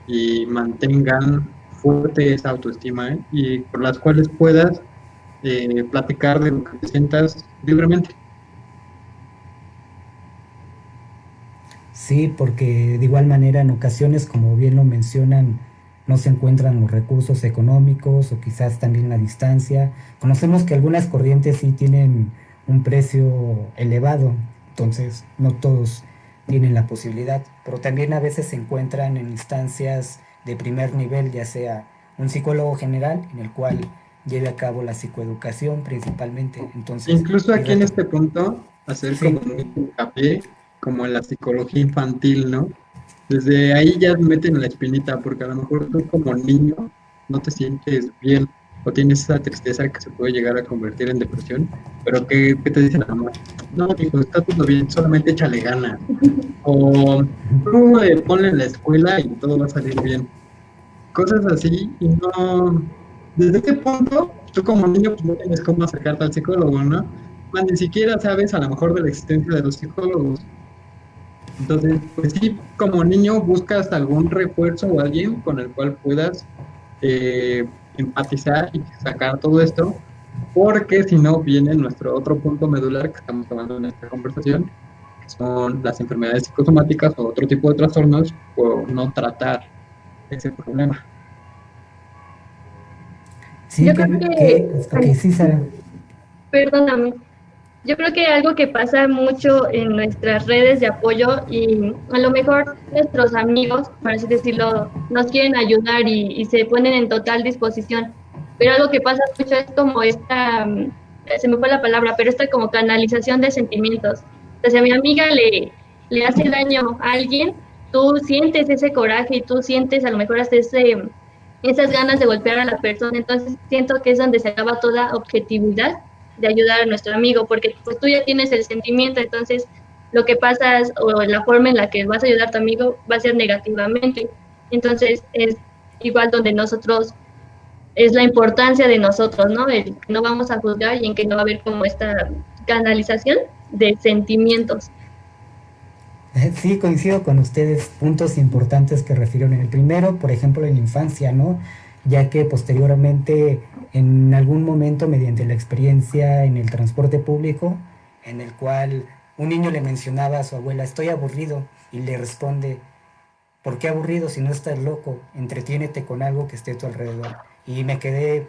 y mantengan fuerte esa autoestima, ¿eh? Y por las cuales puedas platicar de lo que te sientas libremente. Sí, porque de igual manera en ocasiones, como bien lo mencionan, no se encuentran los recursos económicos o quizás también la distancia. Conocemos que algunas corrientes sí tienen un precio elevado, entonces no todos tienen la posibilidad, pero también a veces se encuentran en instancias de primer nivel, ya sea un psicólogo general en el cual lleve a cabo la psicoeducación principalmente. Entonces, Incluso y aquí en este punto, hacer sí, como muy hincapié, como en la psicología infantil, ¿no? Desde ahí ya meten la espinita, porque a lo mejor tú como niño no te sientes bien o tienes esa tristeza que se puede llegar a convertir en depresión, pero ¿qué te dice la mamá? No, hijo, está todo bien, solamente échale ganas. O tú ponle en la escuela y todo va a salir bien. Cosas así, y no, desde ese punto, tú como niño pues no tienes cómo acercarte al psicólogo, ¿no? Más ni siquiera sabes a lo mejor de la existencia de los psicólogos. Entonces, pues sí, como niño buscas algún refuerzo o alguien con el cual puedas empatizar y sacar todo esto, porque si no viene nuestro otro punto medular que estamos hablando en esta conversación, que son las enfermedades psicosomáticas o otro tipo de trastornos por no tratar ese problema. Sí, Yo creo ok, que, sí, Sara. perdóname, yo creo que algo que pasa mucho en nuestras redes de apoyo y a lo mejor nuestros amigos, por así decirlo, nos quieren ayudar y se ponen en total disposición, pero algo que pasa mucho es como esta, se me fue la palabra, pero esta como canalización de sentimientos. Entonces, si a mi amiga le hace daño a alguien, tú sientes ese coraje y tú sientes a lo mejor hasta esas ganas de golpear a la persona, entonces siento que es donde se acaba toda objetividad de ayudar a nuestro amigo, porque pues tú ya tienes el sentimiento, entonces lo que pasa es, o la forma en la que vas a ayudar a tu amigo va a ser negativamente. Entonces es igual donde nosotros, es la importancia de nosotros, ¿no? El que no vamos a juzgar y en que no va a haber como esta canalización de sentimientos. Sí, coincido con ustedes, puntos importantes que refirieron en el primero, por ejemplo, en la infancia, ¿no? Ya que posteriormente, en algún momento, mediante la experiencia en el transporte público, en el cual un niño le mencionaba a su abuela, estoy aburrido, y le responde, ¿por qué aburrido si no estás loco? Entretiénete con algo que esté a tu alrededor. Y me quedé,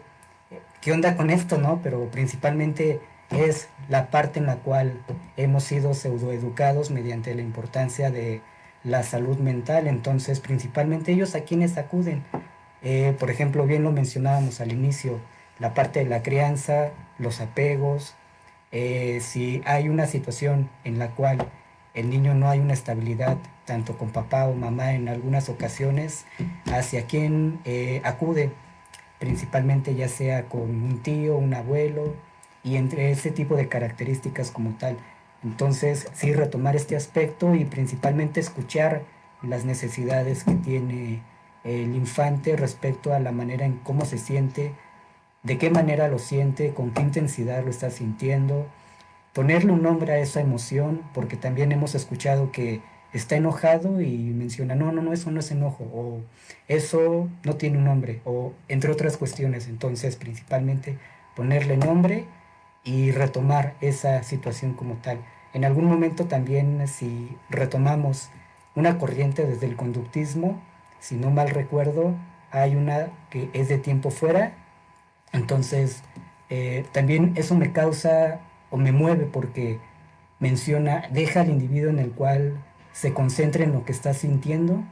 ¿qué onda con esto, no? Pero principalmente es la parte en la cual hemos sido pseudoeducados mediante la importancia de la salud mental. Entonces, principalmente ellos a quienes acuden. Por ejemplo, bien lo mencionábamos al inicio, la parte de la crianza, los apegos, si hay una situación en la cual el niño no hay una estabilidad, tanto con papá o mamá en algunas ocasiones, hacia quién acude, principalmente ya sea con un tío, un abuelo, y entre ese tipo de características como tal. Entonces, sí, retomar este aspecto y principalmente escuchar las necesidades que tiene el infante respecto a la manera en cómo se siente, de qué manera lo siente, con qué intensidad lo está sintiendo, ponerle un nombre a esa emoción, porque también hemos escuchado que está enojado y menciona, no, no, no, eso no es enojo, o eso no tiene un nombre, o entre otras cuestiones. Entonces, principalmente ponerle nombre y retomar esa situación como tal. En algún momento también, si retomamos una corriente desde el conductismo, si no mal recuerdo, hay una que es de tiempo fuera, entonces, también eso me causa o me mueve porque menciona, deja al individuo en el cual se concentre en lo que está sintiendo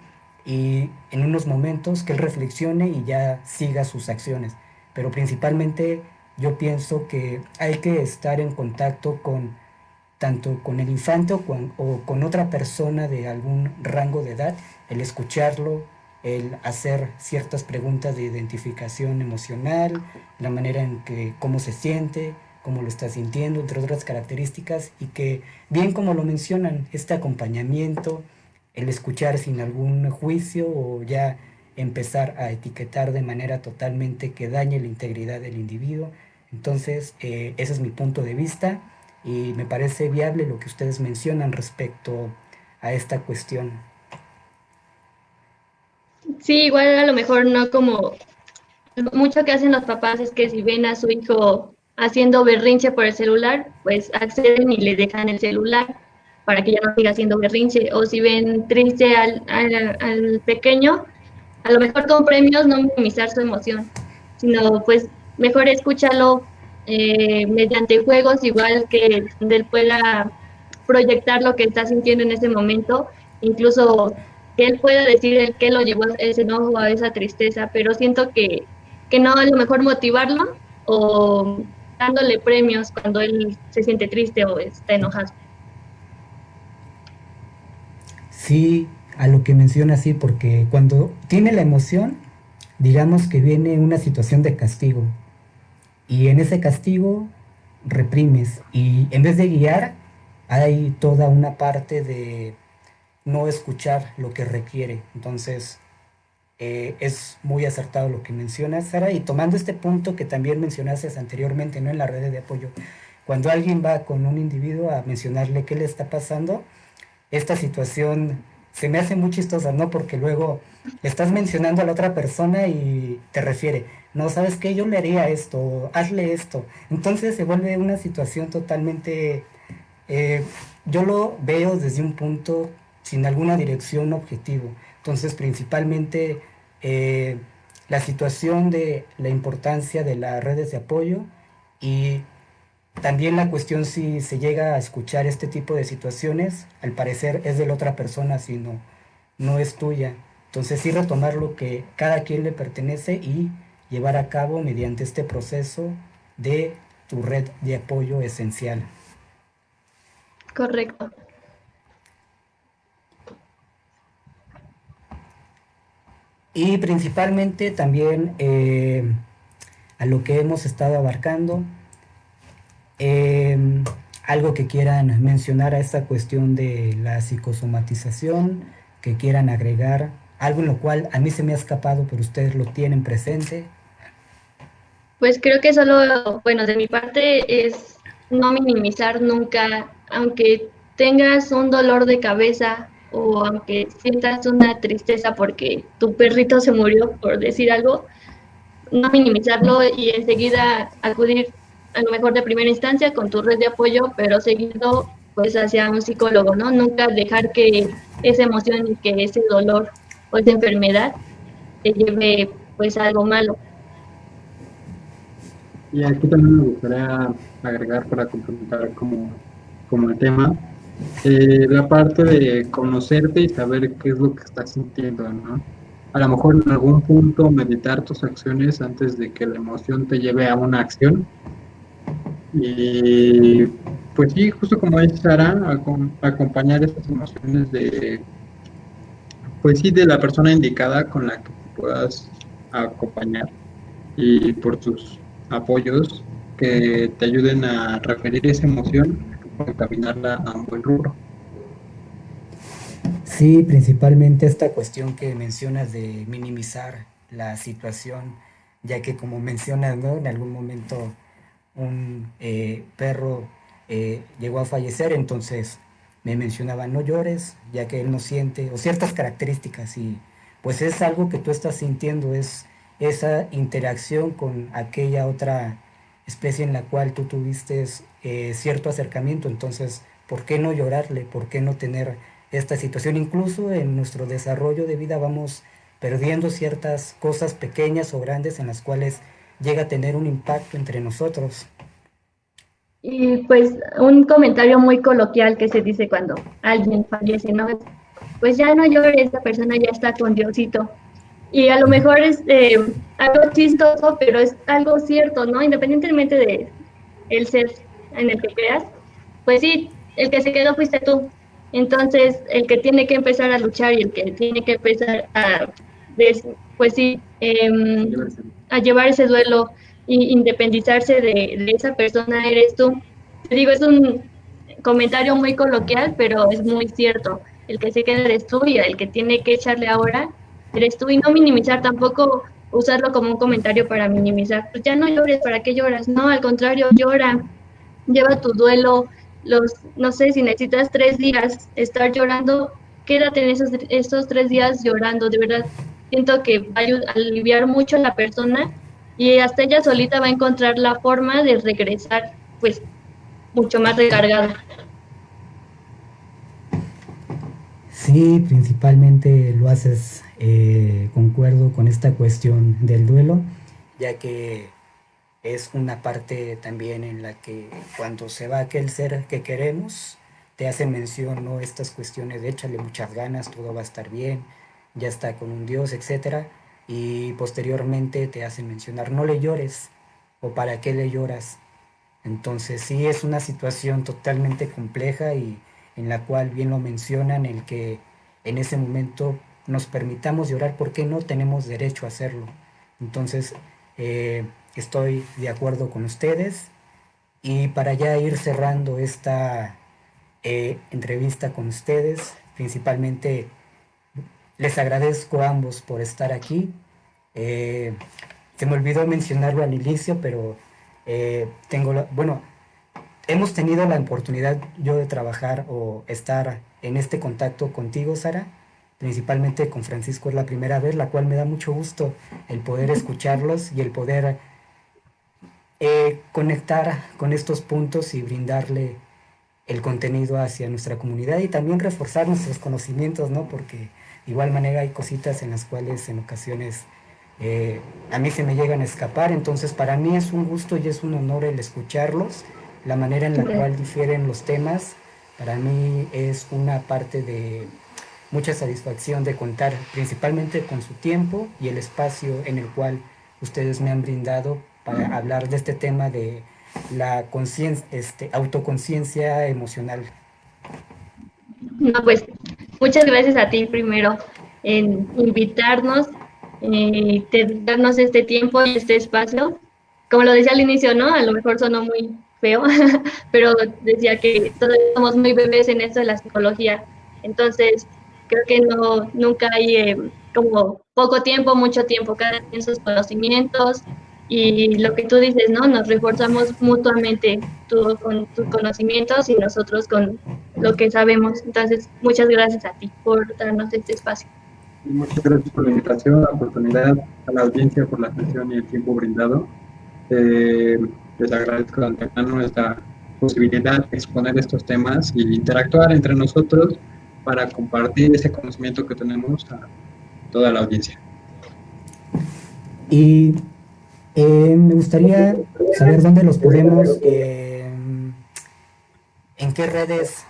y en unos momentos que él reflexione y ya siga sus acciones. Pero principalmente yo pienso que hay que estar en contacto con tanto con el infante o con otra persona de algún rango de edad, el escucharlo, el hacer ciertas preguntas de identificación emocional, la manera en que cómo se siente, cómo lo está sintiendo, entre otras características, y que, bien como lo mencionan, este acompañamiento, el escuchar sin algún juicio o ya empezar a etiquetar de manera totalmente que dañe la integridad del individuo. Entonces, ese es mi punto de vista y me parece viable lo que ustedes mencionan respecto a esta cuestión. Sí, igual a lo mejor no como mucho que hacen los papás es que si ven a su hijo haciendo berrinche por el celular, pues acceden y le dejan el celular para que ya no siga haciendo berrinche. O si ven triste al pequeño, a lo mejor con premios no minimizar su emoción, sino pues mejor escúchalo mediante juegos, igual que donde él pueda proyectar lo que está sintiendo en ese momento, incluso que él pueda decir el qué lo llevó a ese enojo, a esa tristeza, pero siento que no a lo mejor motivarlo o dándole premios cuando él se siente triste o está enojado. Sí, a lo que menciona, sí, porque cuando tiene la emoción, digamos que viene una situación de castigo, y en ese castigo reprimes, y en vez de guiar, hay toda una parte de no escuchar lo que requiere. Entonces, es muy acertado lo que mencionas, Sara, y tomando este punto que también mencionaste anteriormente, ¿no? En la red de apoyo, cuando alguien va con un individuo a mencionarle qué le está pasando, esta situación se me hace muy chistosa, ¿no? Porque luego estás mencionando a la otra persona y te refiere, no, ¿sabes qué? Yo le haría esto, hazle esto. Entonces se vuelve una situación totalmente, eh, yo lo veo desde un punto sin alguna dirección objetivo. Entonces, principalmente eh, la situación de la importancia de las redes de apoyo y también la cuestión si se llega a escuchar este tipo de situaciones, al parecer es de la otra persona, sino no es tuya. Entonces sí retomar lo que cada quien le pertenece y llevar a cabo mediante este proceso de tu red de apoyo esencial. Correcto. Y principalmente también a lo que hemos estado abarcando, eh, algo que quieran mencionar a esta cuestión de la psicosomatización, que quieran agregar, algo en lo cual a mí se me ha escapado, pero ustedes lo tienen presente. Pues creo que solo, bueno, de mi parte es no minimizar nunca, aunque tengas un dolor de cabeza o aunque sientas una tristeza porque tu perrito se murió, por decir algo, no minimizarlo y enseguida acudir a lo mejor de primera instancia con tu red de apoyo, pero seguido pues hacia un psicólogo, ¿no? Nunca dejar que esa emoción y que ese dolor o esa enfermedad te lleve pues a algo malo. Y aquí también me gustaría agregar para complementar como el tema, la parte de conocerte y saber qué es lo que estás sintiendo, ¿no? A lo mejor en algún punto meditar tus acciones antes de que la emoción te lleve a una acción. Y pues sí, justo como dice Sara, acompañar esas emociones pues sí, de la persona indicada con la que te puedas acompañar y por tus apoyos que te ayuden a referir esa emoción, para encaminarla a un buen rubro. Sí, principalmente esta cuestión que mencionas de minimizar la situación, ya que como mencionas, ¿no? En algún momento un perro llegó a fallecer, entonces me mencionaba no llores, ya que él no siente, o ciertas características, y pues es algo que tú estás sintiendo, es esa interacción con aquella otra especie en la cual tú tuviste cierto acercamiento, entonces, ¿por qué no llorarle? ¿Por qué no tener esta situación? Incluso en nuestro desarrollo de vida vamos perdiendo ciertas cosas pequeñas o grandes en las cuales llega a tener un impacto entre nosotros. Y pues un comentario muy coloquial que se dice cuando alguien fallece, ¿no? Pues ya no llores, esa persona ya está con Diosito. Y a lo mejor es algo chistoso, pero es algo cierto, ¿no? Independientemente de el ser en el que creas, pues sí, el que se quedó fuiste tú. Entonces, el que tiene que empezar a luchar y el que tiene que empezar a, pues sí, a llevar ese duelo e independizarse de esa persona eres tú. Te digo, es un comentario muy coloquial, pero es muy cierto. El que se queda eres tú y el que tiene que echarle ahora eres tú y no minimizar tampoco usarlo como un comentario para minimizar. Pues ya no llores, ¿para qué lloras? No, al contrario, llora, lleva tu duelo, no sé, si necesitas 3 días estar llorando, quédate en esos 3 días llorando, de verdad. Siento que va a aliviar mucho a la persona y hasta ella solita va a encontrar la forma de regresar, pues, mucho más recargada. Sí, principalmente lo haces, concuerdo con esta cuestión del duelo, ya que es una parte también en la que cuando se va aquel ser que queremos, te hace mención, ¿no? Estas cuestiones de échale muchas ganas, todo va a estar bien, ya está con un Dios, etcétera, y posteriormente te hacen mencionar, no le llores, o para qué le lloras. Entonces sí es una situación totalmente compleja y en la cual bien lo mencionan, el que en ese momento nos permitamos llorar porque no tenemos derecho a hacerlo. Entonces eh, estoy de acuerdo con ustedes y para ya ir cerrando esta entrevista con ustedes, principalmente les agradezco a ambos por estar aquí. Eh, Se me olvidó mencionarlo al inicio, pero bueno, hemos tenido la oportunidad yo de trabajar o estar en este contacto contigo, Sara, principalmente con Francisco es la primera vez, la cual me da mucho gusto el poder escucharlos y el poder conectar con estos puntos y brindarle el contenido hacia nuestra comunidad y también reforzar nuestros conocimientos, ¿no? Porque de igual manera hay cositas en las cuales en ocasiones a mí se me llegan a escapar, entonces para mí es un gusto y es un honor el escucharlos, la manera en la cual difieren los temas, para mí es una parte de mucha satisfacción de contar principalmente con su tiempo y el espacio en el cual ustedes me han brindado para hablar de este tema de la autoconciencia emocional. No, pues muchas gracias a ti primero en invitarnos, darnos este tiempo y este espacio. Como lo decía al inicio, ¿no? A lo mejor sonó muy feo, pero decía que todos somos muy bebés en esto de la psicología. Entonces, creo que no, nunca hay como poco tiempo, mucho tiempo, cada quien sus conocimientos y lo que tú dices, ¿no? Nos reforzamos mutuamente, tú con tus conocimientos y nosotros con lo que sabemos. Entonces, muchas gracias a ti por darnos este espacio. Y muchas gracias por la invitación, la oportunidad, a la audiencia por la atención y el tiempo brindado. Les agradezco de antemano esta posibilidad de exponer estos temas y interactuar entre nosotros para compartir ese conocimiento que tenemos a toda la audiencia. Y me gustaría saber dónde los podemos, en qué redes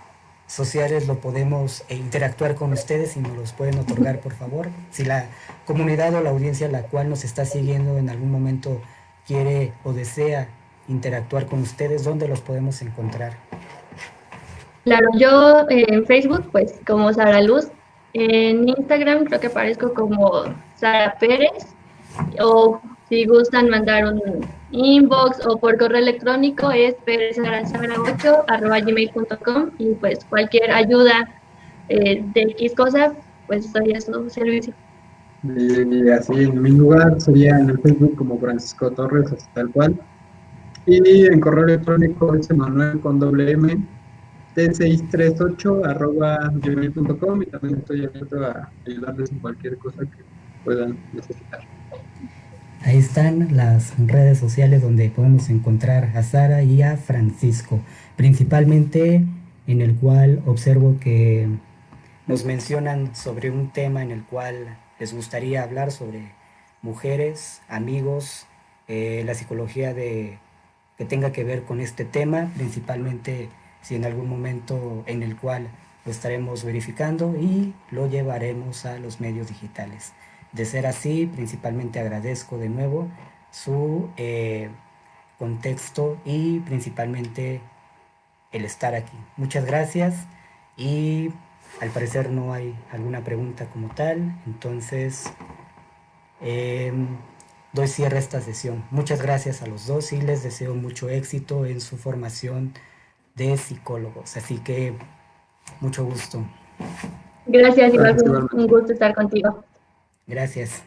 sociales lo podemos interactuar con ustedes, si nos los pueden otorgar, por favor. Si la comunidad o la audiencia a la cual nos está siguiendo en algún momento quiere o desea interactuar con ustedes, ¿dónde los podemos encontrar? Claro, yo en Facebook, pues como Sara Luz, en Instagram creo que aparezco como Sara Pérez, o si gustan mandar un inbox o por correo electrónico es perezarasara8@gmail.com y pues cualquier ayuda de X cosa, pues estoy a su servicio. Y así en mi lugar sería en el Facebook como Francisco Torres, así tal cual. Y en correo electrónico es Emanuel con doble M, t638@gmail.com y también estoy abierto a ayudarles en cualquier cosa que puedan necesitar. Ahí están las redes sociales donde podemos encontrar a Sara y a Francisco, principalmente en el cual observo que nos mencionan sobre un tema en el cual les gustaría hablar sobre mujeres, amigos, la psicología que tenga que ver con este tema, principalmente si en algún momento en el cual lo estaremos verificando y lo llevaremos a los medios digitales. De ser así, principalmente agradezco de nuevo su contexto y principalmente el estar aquí. Muchas gracias y al parecer no hay alguna pregunta como tal, entonces doy cierre a esta sesión. Muchas gracias a los dos y les deseo mucho éxito en su formación de psicólogos. Así que mucho gusto. Gracias, igual un gusto estar contigo. Gracias.